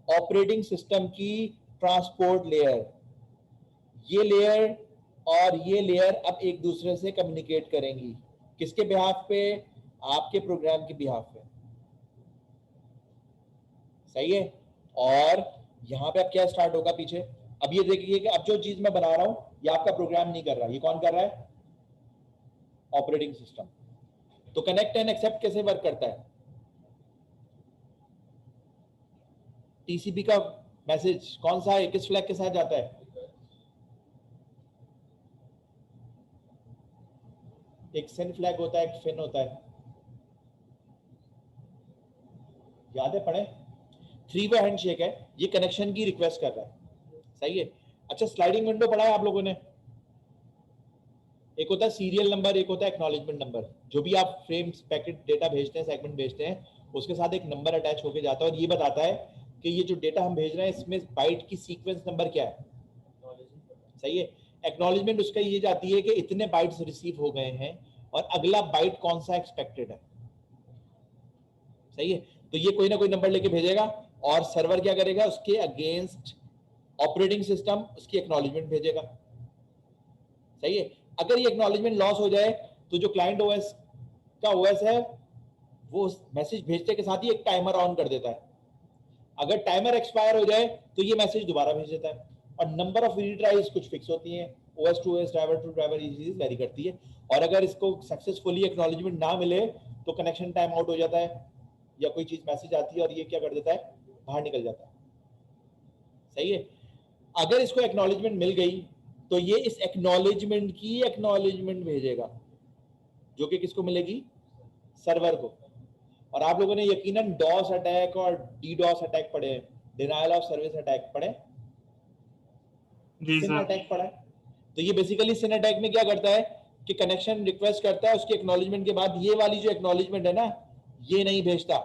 ऑपरेटिंग सिस्टम की ट्रांसपोर्ट लेयर। ये लेयर और ये लेयर अब एक दूसरे से कम्युनिकेट करेंगी। किसके बिहाफ पे? आपके प्रोग्राम के बिहाफ पे। सही है। और यहां पे अब क्या स्टार्ट होगा पीछे? अब ये देखिए कि अब जो चीज मैं बना रहा हूं ये आपका प्रोग्राम नहीं कर रहा, ये कौन कर रहा है? Operating system. तो कनेक्ट एंड एक्सेप्ट कैसे वर्क करता है? टीसीपी का मैसेज कौन सा है, किस फ्लैग के साथ जाता है? एक सिन फ्लैग होता है, एक फिन होता है, याद है पढ़े? थ्री वे हैंडशेक है, ये कनेक्शन की रिक्वेस्ट कर रहा है। सही है। अच्छा, स्लाइडिंग विंडो पढ़ा है आप लोगों ने? एक होता है सीरियल नंबर, एक होता है एक्नॉलेजमेंट नंबर। जो भी आप फ्रेम्स पैकेट डेटा भेजते हैं, सेगमेंट भेजते हैं, उसके साथ एक नंबर अटैच होके जाता है और ये बताता है कि ये जो डेटा हम भेज रहे हैं इसमें बाइट की सीक्वेंस नंबर क्या है। सही है। एक्नॉलेजमेंट उसका ये जाती है कि इतने बाइट्स रिसीव हो गए हैं और अगला बाइट कौन सा एक्सपेक्टेड है। सही है। तो ये कोई ना कोई नंबर लेके भेजेगा और सर्वर क्या करेगा? उसके अगेंस्ट ऑपरेटिंग सिस्टम उसकी एक्नॉलेजमेंट भेजेगा। सही है। अगर ये एक्नॉलेजमेंट लॉस हो जाए तो जो क्लाइंट ओएस का ओएस है वो मैसेज भेजते के साथ ही एक टाइमर ऑन कर देता है। अगर टाइमर एक्सपायर हो जाए तो ये मैसेज दोबारा भेज देता है। और नंबर ऑफ रीट्राइज कुछ फिक्स होती हैं, OS to OS, driver to driver, ये चीज वेरी करती है। और अगर इसको सक्सेसफुली एक्नॉलेजमेंट ना मिले तो कनेक्शन टाइम आउट हो जाता है या कोई चीज मैसेज आती है और ये क्या कर देता है? बाहर निकल जाता है। सही है। अगर इसको एक्नॉलेजमेंट मिल गई तो ये इस एक्नॉलेजमेंट की एक्नॉलेजमेंट भेजेगा, जो कि किसको मिलेगी? सर्वर को। और आप लोगों ने यकीनन डॉस अटैक और डीडॉस अटैक पढ़े हैं, डिनायल ऑफ सर्विस अटैक पढ़े, जी सिन सर। अटैक पढ़ा है। तो ये बेसिकली सिन अटैक में क्या करता है कि कनेक्शन रिक्वेस्ट करता है, उसके एक्नॉलेजमेंट के बाद ये वाली जो एक्नॉलेजमेंट है ना, ये नहीं भेजता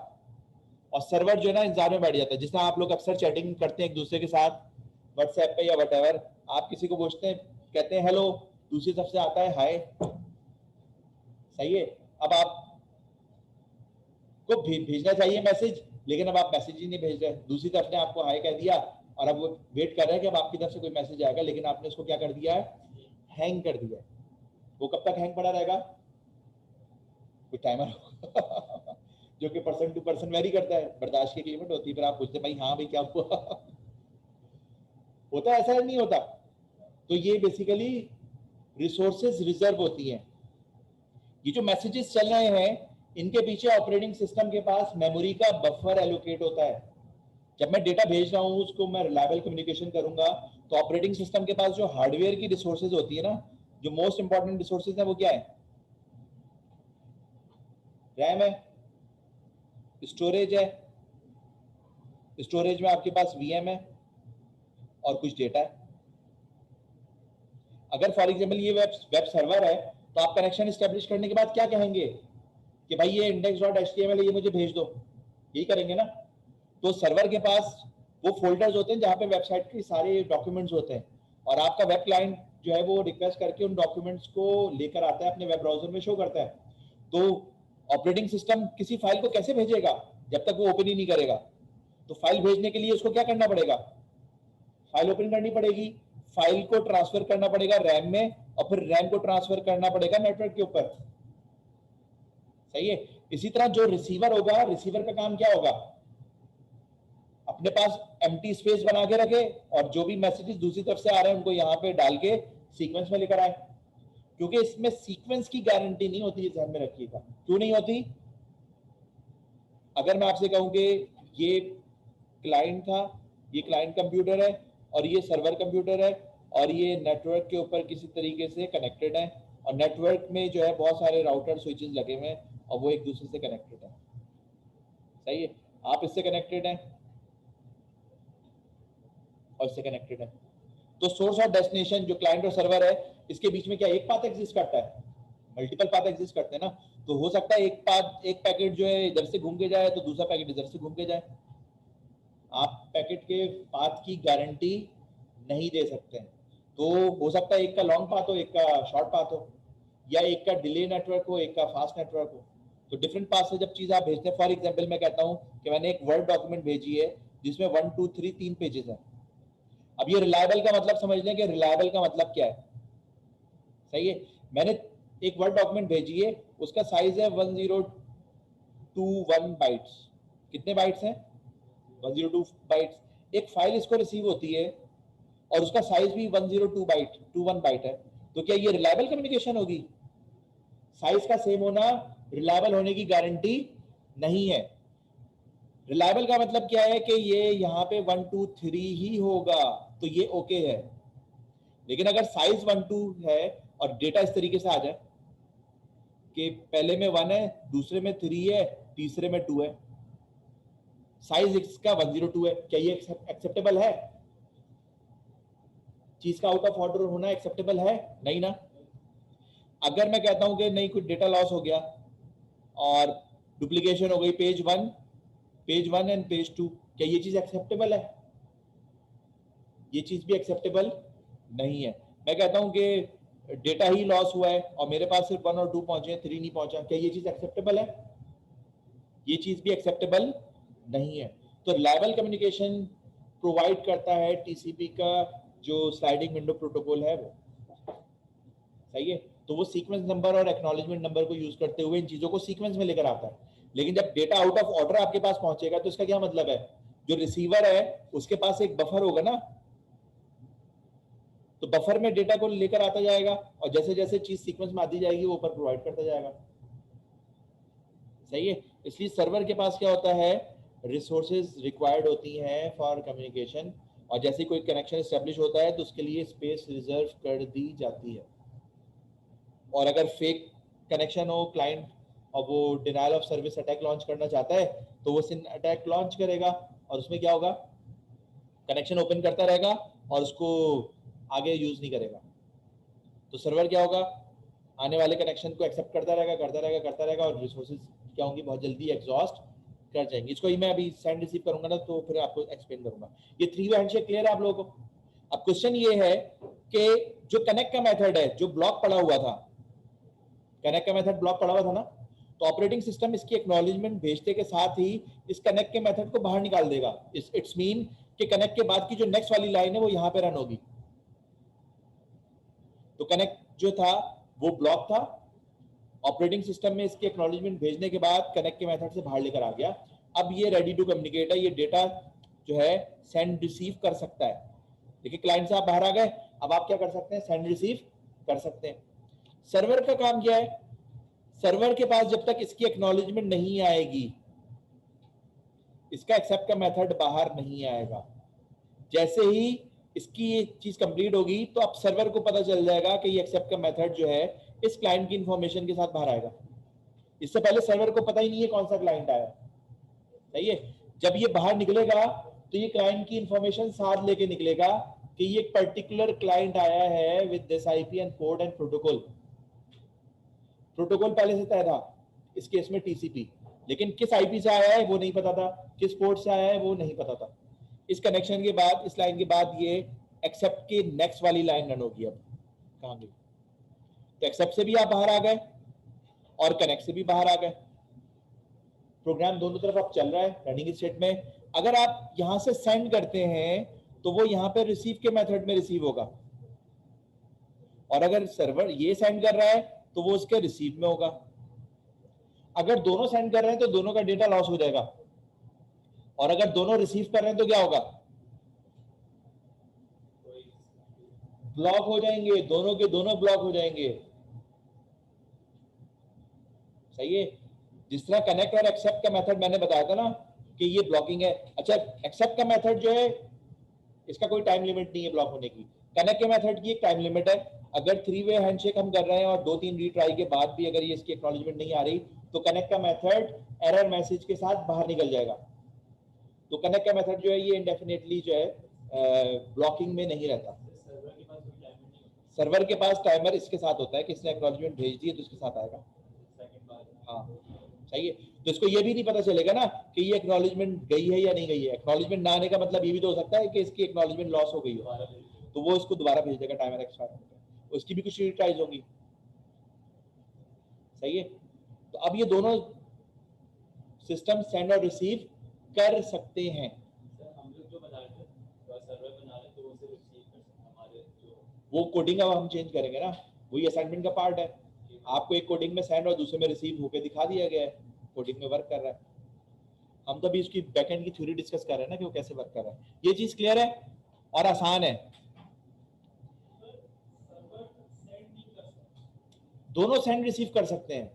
और सर्वर जो है ना इंतजार में बैठ जाता है। जिस तरह आप लोग अक्सर चैटिंग करते हैं एक दूसरे के साथ व्हाट्सएप पे या व्हाटएवर, आप किसी को पूछते हैं, कहते हैं हेलो, दूसरी तरफ से आता है हाय। सही है। अब आप को भेजना चाहिए मैसेज, लेकिन अब आप मैसेज ही नहीं भेज रहे, दूसरी तरफ ने आपको हाय कह दिया और अब वो वेट कर रहे हैं कि अब आपकी तरफ से कोई मैसेज आएगा, लेकिन आपने उसको क्या कर दिया है? हैंग कर दिया है। वो कब तक हैंग पड़ा रहेगा? कोई टाइमर जो कि पर्सन टू पर्सन वेरी करता है, बर्दाश्त की लिमिट होती है। फिर आप पूछते भाई हाँ भाई क्या हुआ होता है ऐसा नहीं होता? तो ये बेसिकली रिसोर्सेज रिजर्व होती हैं। ये जो मैसेजेस चल रहे हैं इनके पीछे ऑपरेटिंग सिस्टम के पास मेमोरी का बफर एलोकेट होता है। जब मैं डेटा भेज रहा हूं, उसको मैं रिलायबल कम्युनिकेशन करूंगा, तो ऑपरेटिंग सिस्टम के पास जो हार्डवेयर की रिसोर्सेज होती है ना, जो मोस्ट इंपॉर्टेंट रिसोर्सेज है वो क्या है? रैम है, स्टोरेज है, स्टोरेज में आपके पास वीएम है और कुछ डेटा है। अगर फॉर एग्जांपल ये वेब सर्वर है तो आप कनेक्शन स्टैब्लिश करने के बाद क्या कहेंगे कि भाई ये index.html है, ये मुझे भेज दो, यही करेंगे ना? तो सर्वर के पास वो फोल्डर्स होते हैं जहां पे वेबसाइट के सारे डॉक्यूमेंट्स होते हैं और आपका वेब क्लाइंट जो है वो रिक्वेस्ट करके उन डॉक्यूमेंट्स को लेकर आता है, अपने वेब ब्राउजर में शो करता है। तो ऑपरेटिंग सिस्टम किसी फाइल को कैसे भेजेगा जब तक वो ओपन ही नहीं करेगा? तो फाइल भेजने के लिए उसको क्या करना पड़ेगा? फाइल ओपन करनी पड़ेगी, फाइल को ट्रांसफर करना पड़ेगा रैम में और फिर रैम को ट्रांसफर करना पड़ेगा नेटवर्क के ऊपर। सही है। इसी तरह जो रिसीवर होगा, रिसीवर का काम क्या होगा? अपने पास एम्प्टी स्पेस बना के रखे और जो भी मैसेजेस दूसरी तरफ से आ रहे हैं उनको यहाँ पे डाल के सीक्वेंस में लेकर आए, क्योंकि इसमें सीक्वेंस की गारंटी नहीं होती, ध्यान में रखिएगा। क्यों नहीं होती? अगर मैं आपसे कहूं कि ये क्लाइंट था, ये क्लाइंट कंप्यूटर है और ये सर्वर कंप्यूटर है और ये नेटवर्क के ऊपर किसी तरीके से कनेक्टेड है और नेटवर्क में जो है बहुत सारे राउटर स्विचेस लगे हुए हैं और वो एक दूसरे से कनेक्टेड है। सही है। आप इससे कनेक्टेड हैं और इससे कनेक्टेड है, तो सोर्स और डेस्टिनेशन जो क्लाइंट और सर्वर है इसके बीच में क्या एक पाथ एग्जिस्ट करता है? मल्टीपल पाथ एग्जिस्ट करते हैं ना। तो हो सकता है एक पैकेट जो है इधर से घूम के जाए तो दूसरा पैकेट इधर से घूम के जाए। आप पैकेट के पाथ की गारंटी नहीं दे सकते हैं। तो हो सकता है एक का लॉन्ग पाथ हो, एक का शॉर्ट पाथ हो, या एक का डिले नेटवर्क हो, एक का फास्ट नेटवर्क हो। तो डिफरेंट पाथ से जब चीज़ आप भेजते हैं, फॉर एग्जाम्पल मैं कहता हूँ कि मैंने एक वर्ड डॉक्यूमेंट भेजी है जिसमें 1 2 3 3 पेजेस हैं। अब ये रिलायबल का मतलब समझ लें कि रिलायबल का मतलब क्या है। सही है, मैंने एक वर्ड डॉक्यूमेंट भेजी है, उसका साइज है 1021 बाइट्स। कितने बाइट्स हैं? 102 बाइट्स। एक फाइल इसको रिसीव होती है और उसका साइज भी 102 बाइट है। तो क्या ये रिलायबल कम्युनिकेशन होगी? साइज का सेम होना रिलायबल होने की गारंटी नहीं है। रिलायबल का मतलब क्या है कि ये यहाँ पे 1 2 3 ही होगा, तो ये ओके है। लेकिन अगर साइज 1 2 है और डेटा इस तरीके से आ जाए कि पहले में 1 है, दूसरे में 3 है, तीसरे में 2 है, साइज इसका 102 है, क्या ये एक्सेप्टेबल है? चीज का आउट ऑफ ऑर्डर होना एक्सेप्टेबल है? नहीं ना। अगर मैं कहता हूं कि नहीं, कुछ डेटा लॉस हो गया और डुप्लीकेशन हो गई पेज 1 एंड पेज 2, क्या ये चीज एक्सेप्टेबल है? ये चीज भी एक्सेप्टेबल नहीं है। मैं कहता हूं कि डेटा ही लॉस हुआ है और मेरे पास सिर्फ 1 और 2 पहुंचे, 3 नहीं पहुंचा, क्या ये चीज एक्सेप्टेबल है? ये चीज भी एक्सेप्टेबल नहीं है। तो रिलायबल कम्युनिकेशन प्रोवाइड करता है टीसीपी का जो स्लाइडिंग विंडो प्रोटोकॉल है वो। सही है, तो वो सीक्वेंस नंबर और एक्नॉलेजमेंट नंबर को यूज करते हुए इन चीजों को सीक्वेंस में लेकर आता है। लेकिन जब डेटा आउट ऑफ ऑर्डर आपके पास पहुंचेगा तो इसका क्या मतलब है? जो रिसीवर है उसके पास एक बफर होगा ना, तो बफर में डेटा को लेकर आता जाएगा और जैसे जैसे चीज सीक्वेंस में आती जाएगी वो ऊपर प्रोवाइड करता जाएगा। सही है, इसलिए सर्वर के पास क्या होता है, रिसोर्सेज रिक्वायर्ड होती हैं फॉर कम्युनिकेशन, और जैसे कोई कनेक्शन एस्टेब्लिश होता है तो उसके लिए स्पेस रिजर्व कर दी जाती है। और अगर फेक कनेक्शन हो, क्लाइंट और वो denial of service attack launch करना चाहता है तो वो सिन अटैक लॉन्च करेगा और उसमें क्या होगा, कनेक्शन ओपन करता रहेगा और उसको आगे यूज नहीं करेगा। तो सर्वर क्या होगा, आने वाले कनेक्शन को एक्सेप्ट करता रहेगा और रिसोर्सेज क्या होंगी, बहुत जल्दी एग्जॉस्ट कर जाएंगे। इसको ही मैं अभी सेंड रिसीव करूंगा ना तो फिर आपको एक्सप्लेन करूंगा। ये 3 वे हैंडशेक क्लियर है आप लोगों को? अब क्वेश्चन ये है कि जो कनेक्ट का मेथड है जो ब्लॉक पड़ा हुआ था, कनेक्ट का मेथड ब्लॉक पड़ा हुआ था ना, तो ऑपरेटिंग सिस्टम इसकी एक्नॉलेजमेंट भेजते के साथ ही इस कनेक्ट के मेथड को बाहर निकाल देगा। इट्स मीन कि कनेक्ट के बाद की जो नेक्स्ट वाली लाइन है वो यहाँ पे रन होगी। तो कनेक्ट जो था वो ब्लॉक था, ऑपरेटिंग सिस्टम में इसके एक्नॉलेजमेंट भेजने के बाद कनेक्ट के मेथड से बाहर लेकर आ गया। अब ये रेडी टू कम्युनिकेट है, ये डेटा जो है सेंड रिसीव कर सकता है। देखिए क्लाइंट से आप बाहर आ गए, अब आप क्या कर सकते हैं, सेंड रिसीव कर सकते हैं। सर्वर का काम क्या है, सर्वर के पास जब तक इसकी एक्नॉलेजमेंट नहीं आएगी इसका एक्सेप्ट का मेथड बाहर नहीं आएगा। जैसे ही इसकी ये चीज कंप्लीट होगी तो अब सर्वर को पता चल जाएगा कि ये एक्सेप्ट का मेथड जो है इस क्लाइंट की इंफॉर्मेशन के साथ बाहर आएगा। इससे पहले सर्वर को पता ही नहीं है कौन सा क्लाइंट आया। सही है, जब ये बाहर निकलेगा तो ये क्लाइंट की इंफॉर्मेशन साथ लेके निकलेगा कि ये एक पर्टिकुलर क्लाइंट आया है with this IP and port and protocol. Protocol पहले से तय था, इस केस में टीसीपी, लेकिन किस आईपी से आया है वो नहीं पता था, किस पोर्ट से आया है वो नहीं पता था। इस कनेक्शन के बाद, इस लाइन के बाद ये एक्सेप्ट की नेक्स्ट वाली लाइन रन होगी। अब कहां गई, तो एक्सेप्ट से भी आप बाहर आ गए और कनेक्ट से भी बाहर आ गए। प्रोग्राम दोनों तरफ अब चल रहा है रनिंग स्टेट में। अगर आप यहां से सेंड करते हैं तो वो यहां पे रिसीव के मेथड में रिसीव होगा, और अगर सर्वर ये सेंड कर रहा है तो वो उसके रिसीव में होगा। अगर दोनों सेंड कर रहे हैं तो दोनों का डेटा लॉस हो जाएगा, और अगर दोनों रिसीव कर रहे हैं तो क्या होगा, ब्लॉक हो जाएंगे, दोनों के दोनों ब्लॉक हो जाएंगे। सही है, जिस तरह कनेक्ट और एक्सेप्ट का मेथड मैंने बताया था ना कि ये ब्लॉकिंग है। अच्छा, एक्सेप्ट का मेथड जो है इसका कोई टाइम लिमिट नहीं है ब्लॉक होने की, कनेक्ट के मेथड की एक टाइम लिमिट है। अगर 3 वे हैंडशेक हम कर रहे हैं और 2-3 रीट्राई के बाद भी अगर ये इसकी एक्नॉलेजमेंट नहीं आ रही तो कनेक्ट का मेथड एरर मैसेज के साथ बाहर निकल जाएगा। तो कनेक्ट का मेथड जो है ये इंडेफिनेटली जो है ब्लॉकिंग में नहीं रहता। सर्वर के पास टाइमर इसके साथ होता है कि इसने एक्नॉलेजमेंट भेज दी है तो इसके साथ आएगा। हाँ सही है, तो इसको ये भी नहीं पता चलेगा ना कि ये एक्नॉलेजमेंट गई है या नहीं गई है। एक्नॉलेजमेंट ना आने का मतलब ये भी तो हो सकता है कि इसकी एक्नॉलेजमेंट लॉस हो गई हो, तो वो इसको दोबारा भेज देगा टाइमर एक्सपायर होने पे, उसकी भी कुछ रिट्राइज होंगी। सही है। तो अब ये दोनों सिस्टम सेंड और रिसीव कर सकते हैं। हम लोग जो बना रहे थे सर्वर बना रहे तो उसे रिसीव कर सकते हैं हमारे जो वो कोडिंग अब हम चेंज करेंगे ना, वही असाइनमेंट का पार्ट है। आपको एक कोडिंग में सेंड और दूसरे में रिसीव होकर दिखा दिया गया है, कोडिंग में वर्क कर रहा है। हम तो अभी उसकी बैकएंड की थ्योरी डिस्कस कर रहे हैं ना कि वो कैसे वर्क कर रहा है। ये चीज क्लियर है और आसान है। दोनों सेंड रिसीव कर सकते हैं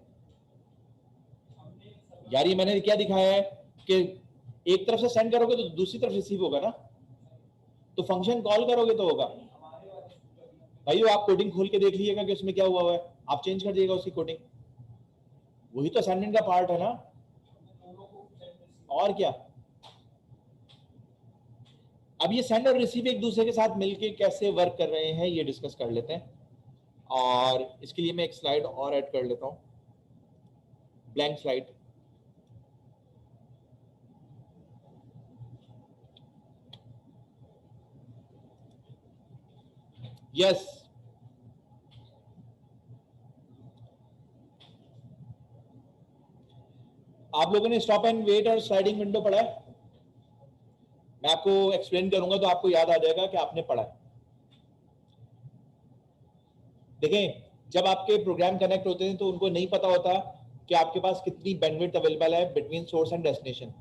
यार। ये मैंने क्या दिखाया है कि एक तरफ से सेंड करोगे तो दूसरी तरफ रिसीव होगा ना, तो फंक्शन कॉल करोगे तो होगा। भाई आप कोडिंग खोल के देख लीजिएगा कि उसमें क्या हुआ है, आप चेंज कर दीजिएगा उसकी कोडिंग, वही तो असाइनमेंट का पार्ट है ना, और क्या। अब ये सेंड और रिसीव एक दूसरे के साथ मिलके कैसे वर्क कर रहे हैं ये डिस्कस कर लेते हैं। और इसके लिए मैं एक स्लाइड और ऐड कर लेता हूं, ब्लैंक स्लाइड। यस, आप लोगों ने स्टॉप एंड वेट और स्लाइडिंग विंडो पढ़ा है? मैं आपको एक्सप्लेन करूंगा तो आपको याद आ जाएगा कि आपने पढ़ा है। देखें, जब आपके प्रोग्राम कनेक्ट होते हैं तो उनको नहीं पता होता कि आपके पास कितनी बैंडविड्थ अवेलेबल है बिटवीन सोर्स एंड डेस्टिनेशन।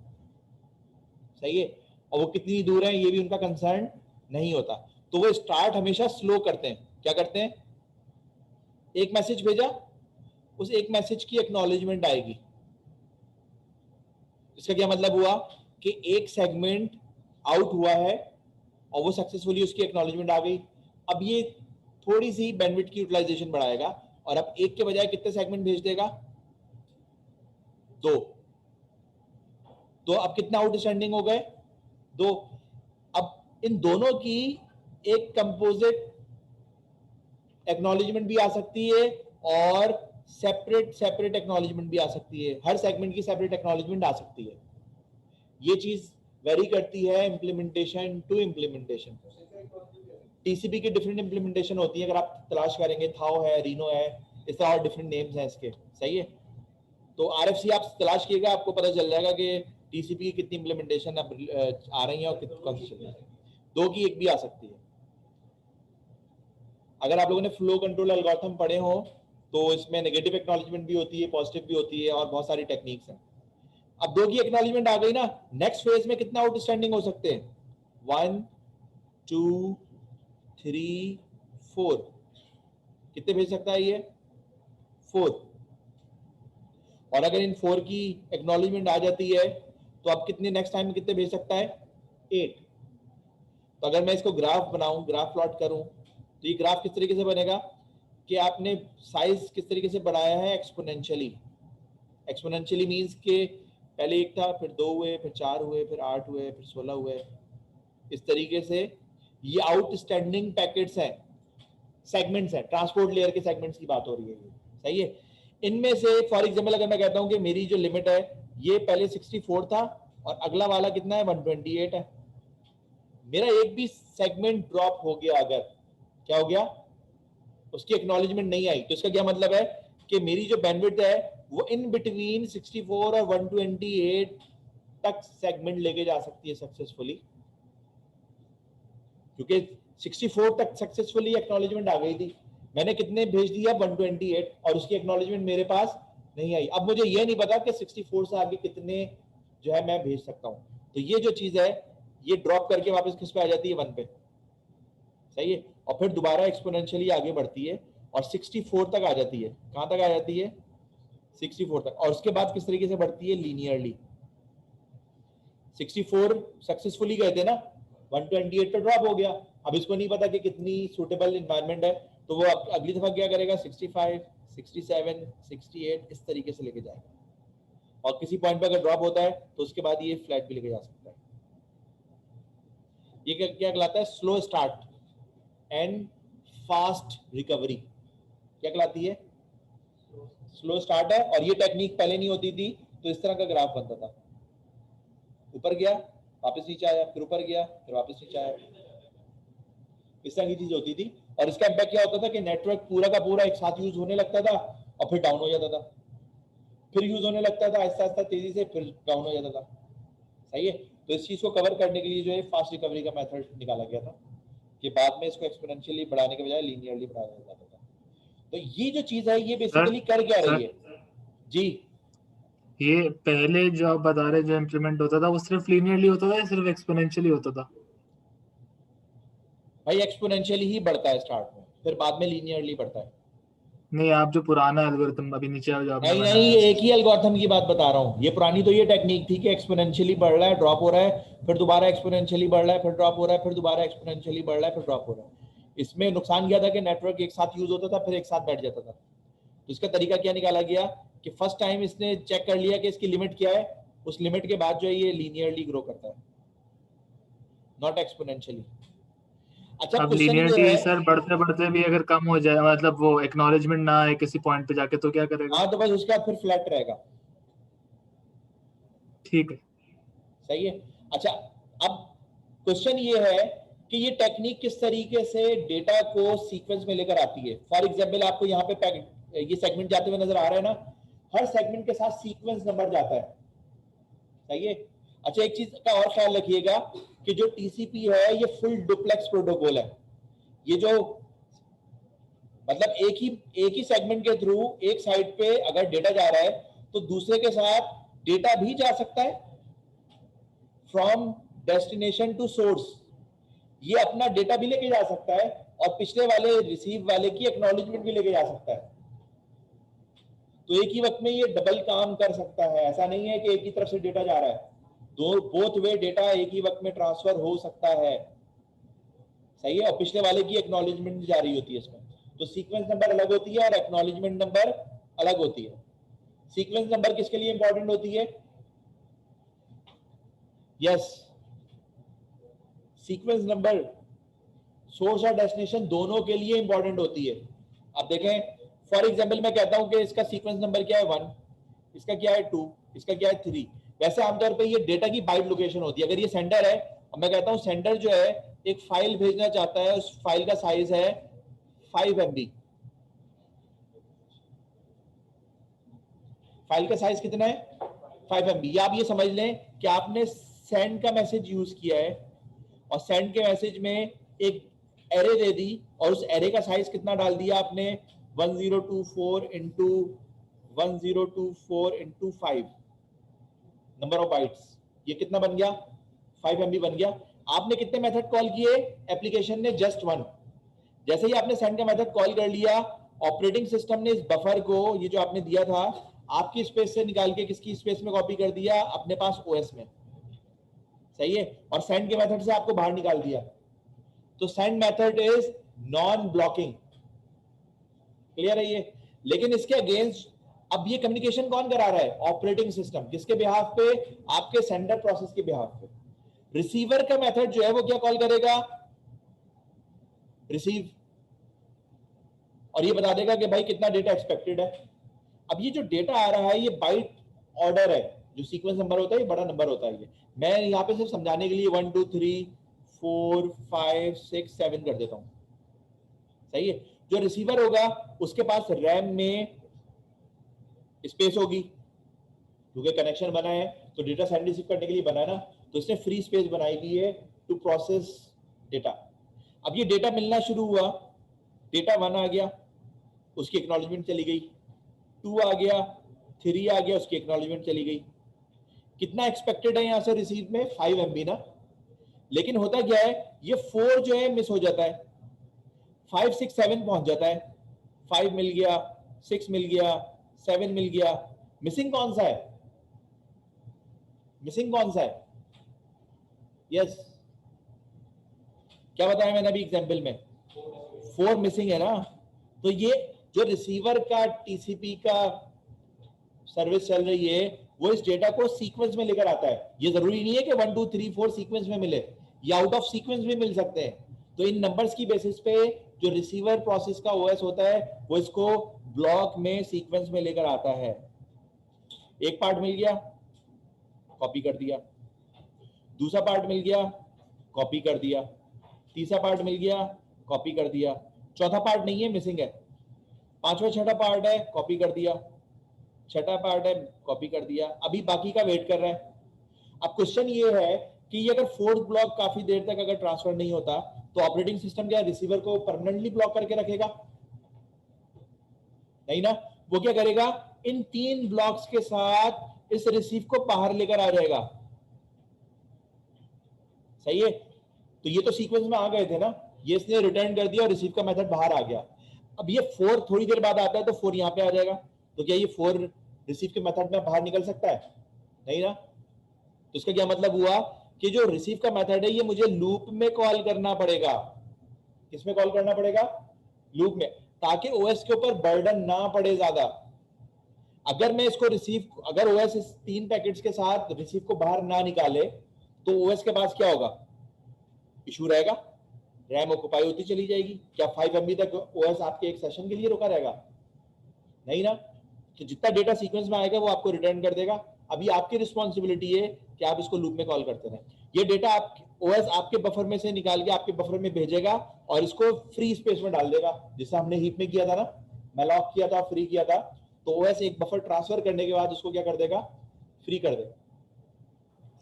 सही है। और वो कितनी दूर है ये भी उनका कंसर्न नहीं होता, तो वो स्टार्ट हमेशा स्लो करते हैं। क्या करते हैं? एक मैसेज भेजा, उस एक मैसेज की एक्नॉलेजमेंट आएगी। इसका क्या मतलब हुआ कि एक सेगमेंट आउट हुआ है और वो सक्सेसफुली उसकी एक्नॉलेजमेंट आ गई। अब ये थोड़ी सी बैंडविड्थ की यूटिलाइजेशन बढ़ाएगा और अब एक के बजाय कितने सेगमेंट भेज देगा? 2। तो अब कितना आउटस्टैंडिंग हो गए? 2। अब इन दोनों की एक कंपोजिट एक्नॉलेजमेंट भी आ सकती है और सेपरेट एक्नॉलेजमेंट भी आ सकती है। हर सेगमेंट की सेपरेट एक्नॉलेजमेंट आ सकती है। ये चीज वेरी करती है इम्प्लीमेंटेशन टू इम्प्लीमेंटेशन। टीसीपी की डिफरेंट इम्प्लीमेंटेशन होती है, अगर आप तलाश करेंगे, थाओ है, रीनो है, इस तरह और डिफरेंट नेम्स हैं इसके। सही है। तो आरएफसी आप तलाश कीजिएगा, आपको पता चल जाएगा कि टीसीपी की कितनी इम्प्लीमेंटेशन अब आ रही है और कौन सी चल रही है। 2 की एक भी आ सकती है। अगर आप लोगों ने फ्लो कंट्रोल एल्गोरिथम पढ़े हो तो इसमें नेगेटिव एक्नॉलेजमेंट भी होती है, पॉजिटिव भी होती है और बहुत सारी टेक्निक्स हैं। अब 2 की एक्नॉलेजमेंट आ गई ना, नेक्स्ट फेज में कितना आउटस्टैंडिंग हो सकते हैं? 1 2 3 4। कितने भेज सकता है ये? 4। और अगर इन 4 की एक्नॉलेजमेंट आ जाती है तो अब कितने नेक्स्ट टाइम में कितने भेज सकता है? 8। तो अगर मैं इसको ग्राफ बनाऊं, ग्राफ प्लॉट करूं, तो ये ग्राफ किस तरीके से बनेगा कि आपने साइज किस तरीके से बढ़ाया है? एक्सपोनेंशियली। एक्सपोनेंशियली मींस के पहले 1 था, फिर 2 हुए, फिर 4 हुए, फिर 8 हुए, फिर 16 हुए। इस तरीके से ये आउटस्टैंडिंग पैकेट्स हैं, सेगमेंट्स हैं, ट्रांसपोर्ट लेयर के सेगमेंट्स की बात हो रही है। सही है। इनमें से फॉर एग्जांपल अगर मैं कहता हूं कि मेरी जो लिमिट है ये पहले 64 था और अगला वाला कितना है? 128 है। मेरा एक भी सेगमेंट ड्रॉप हो गया, अगर क्या हो गया? उसकी एक्नॉलेजमेंट नहीं आई, तो इसका क्या मतलब है कि मेरी जो बैंडविड्थ है वो इन बिटवीन 64 और 128 तक सेगमेंट लेके जा सकती है सक्सेसफुली, क्योंकि 64 तक सक्सेसफुली एक्नॉलेजमेंट आ गई थी। मैंने कितने भेज दिया? 128, और उसकी एक्नॉलेजमेंट मेरे पास नहीं आई। अब मुझे ये नहीं पता कि 64 से आगे कितने जो है मैं भेज सकता हूं। तो ये जो चीज है ये ड्रॉप करके वापस किस पे आ जाती है? 1 पे। सही है। और फिर दोबारा एक्सपोनेंशियली आगे बढ़ती है और 64 तक आ जाती है। कहां तक आ जाती है? 64 तक। और उसके बाद किस तरीके से बढ़ती है? लीनियरली। 64 सक्सेसफुली गए थे ना, 128 पे ड्रॉप हो गया। अब इसको नहीं पता कि कितनी सूटेबल एनवायरनमेंट है, तो वो अगली दफा क्या करेगा? 65 67 68 इस तरीके से लेके जाएगा। और किसी पॉइंट पे अगर ड्रॉप होता है तो उसके बाद ये फ्लैट भी लेके जा सकता है। ये क्या कहलाता है? Slow start and fast recovery. क्या कहलाती है? स्लो स्टार्ट है, और ये टेक्निक पहले नहीं होती थी, तो इस तरह का ग्राफ बनता था, ऊपर गया वापस नीचे आया, फिर ऊपर गया फिर वापस नीचे आया, इस तरह की चीज होती थी। और इसका इम्पैक्ट क्या होता था कि नेटवर्क पूरा का पूरा एक साथ यूज होने लगता था और फिर डाउन हो जाता था, फिर यूज होने लगता था आहिस्ता आहिस्ता तेजी से, फिर डाउन हो जाता था। सही है। तो इस चीज को कवर करने के लिए जो है फास्ट रिकवरी का मेथड निकाला गया था कि बाद में इसको एक्सपोनेंशियली बढ़ाने के बजाय लीनियरली बढ़ाया जाता था। तो ये जो चीज है ये बेसिकली कर क्या रही है जी? ये पहले जो आप बता रहे जो इम्प्लीमेंट होता था वो सिर्फ लीनियरली होता था या सिर्फ एक्सपोनेंशियली होता था? भाई एक्सपोनेंशियली ही बढ़ता है स्टार्ट में, फिर बाद में लीनियरली बढ़ता है। नहीं, आप जो पुराना एल्गोरिथम अभी नीचे जो आपने नहीं बनाया नहीं, है। एक ही एल्गोरिथम की बात बता रहा हूँ। ये पुरानी तो ये टेक्निक थी कि एक्सपोनेंशियली बढ़ रहा है, ड्रॉप हो रहा है, फिर दोबारा एक्सपोनेंशियली बढ़ रहा है, फिर ड्रॉप हो रहा है, फिर दोबारा एक्सपोनेंशियली बढ़ रहा है, फिर ड्रॉप हो रहा है। इसमें नुकसान क्या था कि नेटवर्क एक साथ यूज होता था फिर एक साथ बैठ जाता था। तो इसका तरीका क्या निकाला गया कि फर्स्ट टाइम इसने चेक कर लिया कि इसकी लिमिट क्या है, उस लिमिट के बाद जो है ये लीनियरली ग्रो करता है, नॉट एक्सपोनेंशियली। अच्छा अब क्वेश्चन ये लीनियरली है, सर बढ़ते बढ़ते भी अगर कम हो जाए, मतलब वो एक्नॉलेजमेंट ना आए किसी पॉइंट पे जाके, तो क्या करेगा? हाँ तो बस उसके बाद फिर फ्लैट रहेगा। ठीक है। सही है। अच्छा अब क्वेश्चन ये है कि ये टेक्निक किस तरीके से डेटा को सीक्वेंस में लेकर आती है। फॉर एग्जांपल आपको यहाँ पे ये सेगमेंट जाते हुए नजर आ रहा है ना, हर सेगमेंट के साथ सीक्वेंस नंबर जाता है। सही है। अच्छा एक चीज का और ख्याल रखिएगा कि जो टीसीपी है ये फुल डुप्लेक्स प्रोटोकॉल है। ये जो मतलब एक ही सेगमेंट के थ्रू एक साइड पे अगर डेटा जा रहा है तो दूसरे के साथ डेटा भी जा सकता है फ्रॉम डेस्टिनेशन टू सोर्स। ये अपना डेटा भी लेके जा सकता है और पिछले वाले रिसीव वाले की एक्नॉलेजमेंट भी लेके जा सकता है। तो एक ही वक्त में ये डबल काम कर सकता है। ऐसा नहीं है कि एक ही तरफ से डेटा जा रहा है, दो बोथ वे डेटा एक ही वक्त में ट्रांसफर हो सकता है। सही है। और पिछले वाले की एक्नॉलेजमेंट जा रही होती है इसमें। तो सीक्वेंस नंबर अलग होती है और एक्नॉलेजमेंट नंबर अलग होती है। सीक्वेंस नंबर किसके लिए इंपॉर्टेंट होती है? यस, सीक्वेंस नंबर सोर्स और डेस्टिनेशन दोनों के लिए इंपॉर्टेंट होती है। अब देखें फॉर एग्जांपल मैं कहता हूं कि इसका सीक्वेंस नंबर क्या है 1, इसका क्या है 2, इसका क्या है 3। वैसे आमतौर पे ये डेटा की बाइट लोकेशन होती है। अगर ये सेंडर है और मैं कहता हूं सेंडर जो है एक फाइल भेजना चाहता है, उस फाइल का साइज है 5 MB। फाइल का साइज कितना है? 5 MB। या आप ये समझ लें कि आपने सेंड का मैसेज यूज किया है और सेंड के मैसेज में एक एरे दे दी और उस एरे का साइज कितना डाल दिया आपने 1024 into 1024 into 5 number of bytes. ये कितना बन गया? 5 MB बन गया। आपने कितने मेथड कॉल किए? एप्लीकेशन ने जस्ट 1। जैसे ही आपने सेंड का मेथड कॉल कर लिया, ऑपरेटिंग सिस्टम ने इस बफर को, ये जो आपने दिया था, आपकी स्पेस से निकाल के किसकी स्पेस में कॉपी कर दिया? अपने पास ओएस में। सही है। और सेंड के मेथड से आपको बाहर निकाल दिया। तो send method is non blocking. Clear है ये? लेकिन इसके अगेंस्ट अब ये कम्युनिकेशन कौन करा रहा है? Operating system. किसके बिहाफ पे? आपके सेंडर प्रोसेस के बिहाफ पे। रिसीवर का मेथड जो है वो क्या कॉल करेगा? रिसीव। और ये बता देगा कि भाई कितना डेटा एक्सपेक्टेड है। अब ये जो डेटा आ रहा है ये बाइट ऑर्डर है। जो सीक्वेंस नंबर होता है ये बड़ा नंबर होता है। ये मैं यहाँ पे सिर्फ समझाने के लिए 1 2 3 4 5 6 7 कर देता हूँ। सही है। जो रिसीवर होगा उसके पास रैम में स्पेस होगी, क्योंकि कनेक्शन बना है तो डेटा सेंड रिसीव करने के लिए बना है ना, तो इसने फ्री स्पेस बनाई हुई है टू प्रोसेस डेटा। अब ये डेटा मिलना शुरू हुआ, डेटा 1 आ गया, उसकी एक्नॉलेजमेंट चली गई, 2 आ गया, 3 आ गया, उसकी एक्नॉलेजमेंट चली गई। कितना एक्सपेक्टेड है यहां से रिसीव में? 5 MB ना। लेकिन होता क्या है, ये 4 जो है मिस हो जाता है, 5 6 7 पहुंच जाता है। 5 मिल गया, 6 मिल गया, 7 मिल गया। मिसिंग कौन सा है? मिसिंग कौन सा है? यस, क्या बताया मैंने अभी एग्जांपल में? 4 मिसिंग है ना। तो ये जो रिसीवर का टीसीपी का सर्विस चल रही है वो इस डेटा को सीक्वेंस में लेकर आता है। ये जरूरी नहीं है कि 1 2 3 4 सीक्वेंस में मिले, ये आउट ऑफ सीक्वेंस भी मिल सकते हैं। तो इन नंबर्स की बेसिस पे जो रिसीवर प्रोसेस का ओएस होता है वो इसको ब्लॉक में सीक्वेंस में लेकर आता है। एक पार्ट मिल गया, कॉपी कर दिया, दूसरा पार्ट मिल गया, कॉपी कर दिया, तीसरा पार्ट मिल गया, कॉपी कर दिया, चौथा पार्ट नहीं है, मिसिंग है, पांचवा छठा पार्ट है, कॉपी कर दिया, छठा पार्ट है, कॉपी कर दिया, अभी बाकी का वेट कर रहा है। अब क्वेश्चन ये है कि ये अगर फोर्थ ब्लॉक काफी देर तक अगर ट्रांसफर नहीं होता तो ऑपरेटिंग सिस्टम क्या रिसीवर को परमानेंटली ब्लॉक करके रखेगा? नहीं ना, वो क्या करेगा, इन 3 ब्लॉक्स के साथ इस रिसीव को बाहर लेकर आ जाएगा। सही है, तो ये तो सीक्वेंस में आ गए थे ना, ये इसने रिटर्न कर दिया और रिसीव का मेथड बाहर आ गया। अब ये 4 थोड़ी देर बाद आता है तो 4 यहाँ पे आ जाएगा, तो क्या ये 4 रिसीव के मेथड में बाहर निकल सकता है? नहीं ना, तो इसका क्या मतलब हुआ कि जो रिसीव का मेथड है ये मुझे लूप में कॉल करना पड़ेगा। किसमें कॉल करना पड़ेगा? लूप में, ताकि ओएस के ऊपर बर्डन ना पड़े ज्यादा। अगर मैं इसको रिसीव, अगर ओएस इस 3 पैकेट्स के साथ रिसीव को बाहर ना निकाले तो ओएस के पास क्या होगा? इशू रहेगा, रैम ऑक्युपाई होती चली जाएगी। क्या 5 MB तक ओएस आपके एक सेशन के लिए रुका रहेगा? नहीं ना, तो जितना डेटा सीक्वेंस में आएगा वो आपको रिटर्न कर देगा। अभी आपकी रिस्पॉन्सिबिलिटी है कि आप इसको लूप में कॉल करते रहें। ये डेटा आप ओएस आपके बफर में से निकाल के आपके बफर में भेजेगा और इसको फ्री स्पेस में डाल देगा, जिससे हमने हीप में किया था ना, मैलॉक किया था, फ्री किया था। तो ओएस एक बफर ट्रांसफर करने के बाद उसको क्या कर देगा? फ्री कर देगा,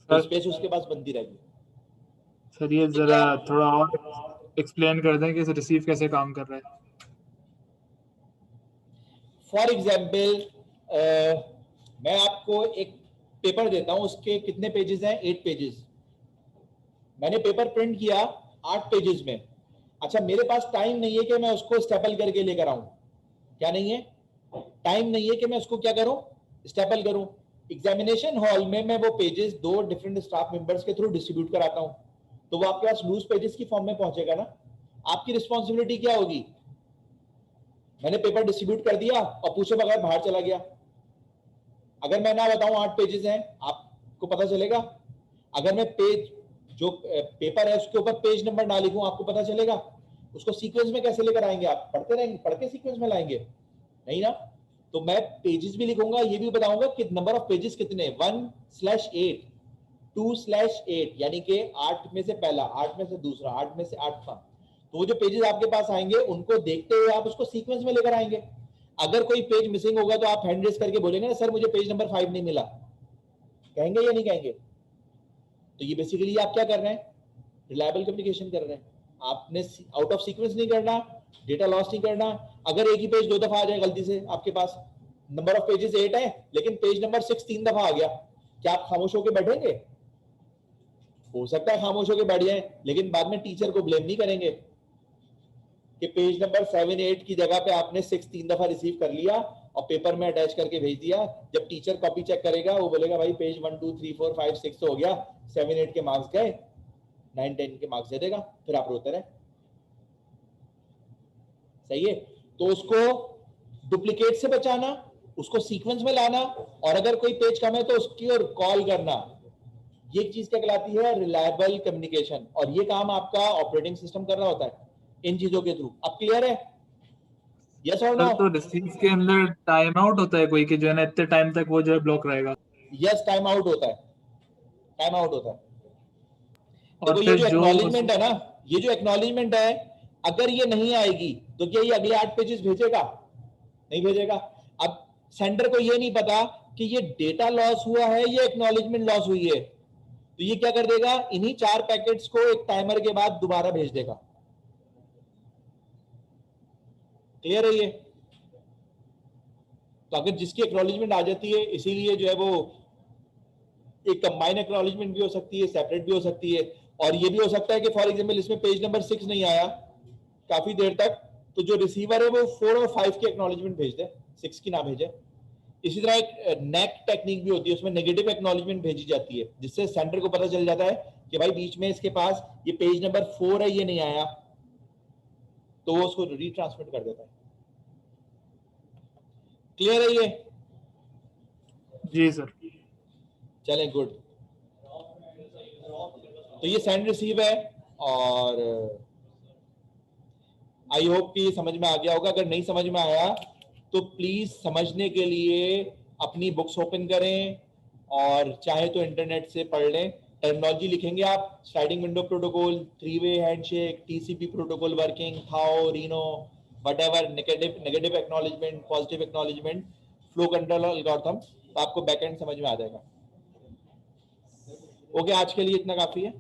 तो स्पेस उसके पास बनती रहेगी। सर ये जरा थोड़ा और एक्सप्लेन कर दें कि रिसीव कैसे काम कर रहा है। फॉर एग्जाम्पल मैं आपको एक पेपर देता हूं, उसके कितने पेजेस हैं? 8 पेजेस। मैंने पेपर प्रिंट किया 8 पेजेस में। अच्छा, मेरे पास टाइम नहीं है कि मैं उसको स्टेपल करके लेकर आऊं। क्या नहीं है? टाइम नहीं है कि मैं उसको क्या करूं? स्टेपल करूं। एग्जामिनेशन हॉल में मैं वो पेजेस 2 डिफरेंट स्टाफ मेंबर्स के थ्रू डिस्ट्रीब्यूट कराता हूं, तो वो आपके पास लूज पेजेस की फॉर्म में पहुंचेगा ना। आपकी रिस्पॉन्सिबिलिटी क्या होगी? मैंने पेपर डिस्ट्रीब्यूट कर दिया और पूछे बगैर बाहर चला गया। अगर मैं ना बताऊं 8 पेजेस हैं, आपको पता चलेगा? अगर मैं पेज जो पेपर है उसके ऊपर पेज नंबर ना लिखूं, आपको पता चलेगा? उसको सीक्वेंस में कैसे लेकर आएंगे? आप पढ़ते रहेंगे, पढ़ के सीक्वेंस में लाएंगे? नहीं ना, तो मैं पेजेस भी लिखूंगा, ये भी बताऊंगा कि नंबर ऑफ पेजेस कितने, 1/8, 2/8, यानी कि 8 में से पहला, 8 में से दूसरा, 8 में से 8वां। तो वो जो पेजेस आपके पास आएंगे उनको देखते हुए आप उसको सीक्वेंस में लेकर आएंगे। अगर कोई पेज मिसिंग होगा तो आप हैंड रेज करके बोलेंगे ना, सर मुझे पेज नंबर 5 नहीं मिला, कहेंगे या नहीं कहेंगे? तो ये बेसिकली आप क्या कर रहे हैं? रिलायबल कम्युनिकेशन कर रहे हैं। आपने आउट ऑफ सीक्वेंस नहीं करना, डेटा लॉस नहीं करना। अगर एक ही पेज 2 दफा आ जाए गलती से आपके पास, नंबर ऑफ पेजेस 8 है लेकिन पेज नंबर 6 3 दफा आ गया, क्या आप खामोश होकर बैठेंगे? हो सकता है खामोश होकर बैठ जाए, लेकिन बाद में टीचर को ब्लेम नहीं करेंगे कि पेज नंबर 7 8 की जगह पे आपने 6 3 दफा रिसीव कर लिया और पेपर में अटैच करके भेज दिया। जब टीचर कॉपी चेक करेगा वो बोलेगा भाई पेज 1 2 3 4 5 6 तो हो गया, 7 8 के मार्क्स गए, 9 10 के मार्क्स दे देगा, फिर आप रोते रहे। सही है, तो उसको डुप्लीकेट से बचाना, उसको सीक्वेंस में लाना, और अगर कोई पेज कम है तो उसकी ओर कॉल करना, ये चीज क्या कहलाती है? Reliable communication. और ये काम आपका ऑपरेटिंग सिस्टम कर रहा होता है इन चीजों के थ्रू। अब क्लियर है? यस और नो? तो रिसीव के अंदर टाइम आउट होता है कोई कि जो है ना इतने टाइम तक वो जो है ब्लॉक रहेगा? यस, टाइम आउट होता है, टाइम आउट होता है। और देखो ये फिर जो जो एक्नॉलेजमेंट है ना, ये जो एक्नॉलेजमेंट है, अगर ये नहीं आएगी तो क्या ये अगले 8 पेजेस भेजेगा? नहीं भेजेगा। अब सेंडर को ये नहीं पता कि ये डेटा लॉस हुआ है, ये एक्नॉलेजमेंट लॉस हुई है, तो ये क्या कर देगा? इन्हीं 4 पैकेट्स को एक टाइमर के बाद दोबारा भेज देगा। क्लियर है ये? तो अगर जिसकी एक्नॉलेजमेंट आ जाती है, इसीलिए जो है वो एक कंबाइन एक्नॉलेजमेंट भी हो सकती है, सेपरेट भी हो सकती है, और ये भी हो सकता है कि फॉर एग्जांपल इसमें पेज नंबर 6 नहीं आया काफी देर तक, तो जो रिसीवर है वो 4 और 5 की एक्नॉलेजमेंट भेज दे, 6 की ना भेजे। इसी तरह एक नेक टेक्निक भी होती है, उसमें नेगेटिव एक्नॉलेजमेंट भेजी जाती है, जिससे सेंडर को पता चल जाता है कि भाई बीच में इसके पास ये पेज नंबर 4 है, ये नहीं आया, तो वो उसको रीट्रांसमिट कर देता है। क्लियर है ये? जी सर। चलें, गुड। तो ये सेंड रिसीव है, और आई होप कि ये समझ में आ गया होगा। अगर नहीं समझ में आया तो प्लीज समझने के लिए अपनी बुक्स ओपन करें और चाहे तो इंटरनेट से पढ़ लें। टर्मिनोलॉजी लिखेंगे आप, स्लाइडिंग विंडो प्रोटोकॉल, 3-वे handshake, TCP protocol working, Tahoe, Reno, whatever, negative acknowledgement, positive acknowledgement, flow control algorithm, तो आपको बैकएंड समझ में आ जाएगा। ओके, आज के लिए इतना काफी है।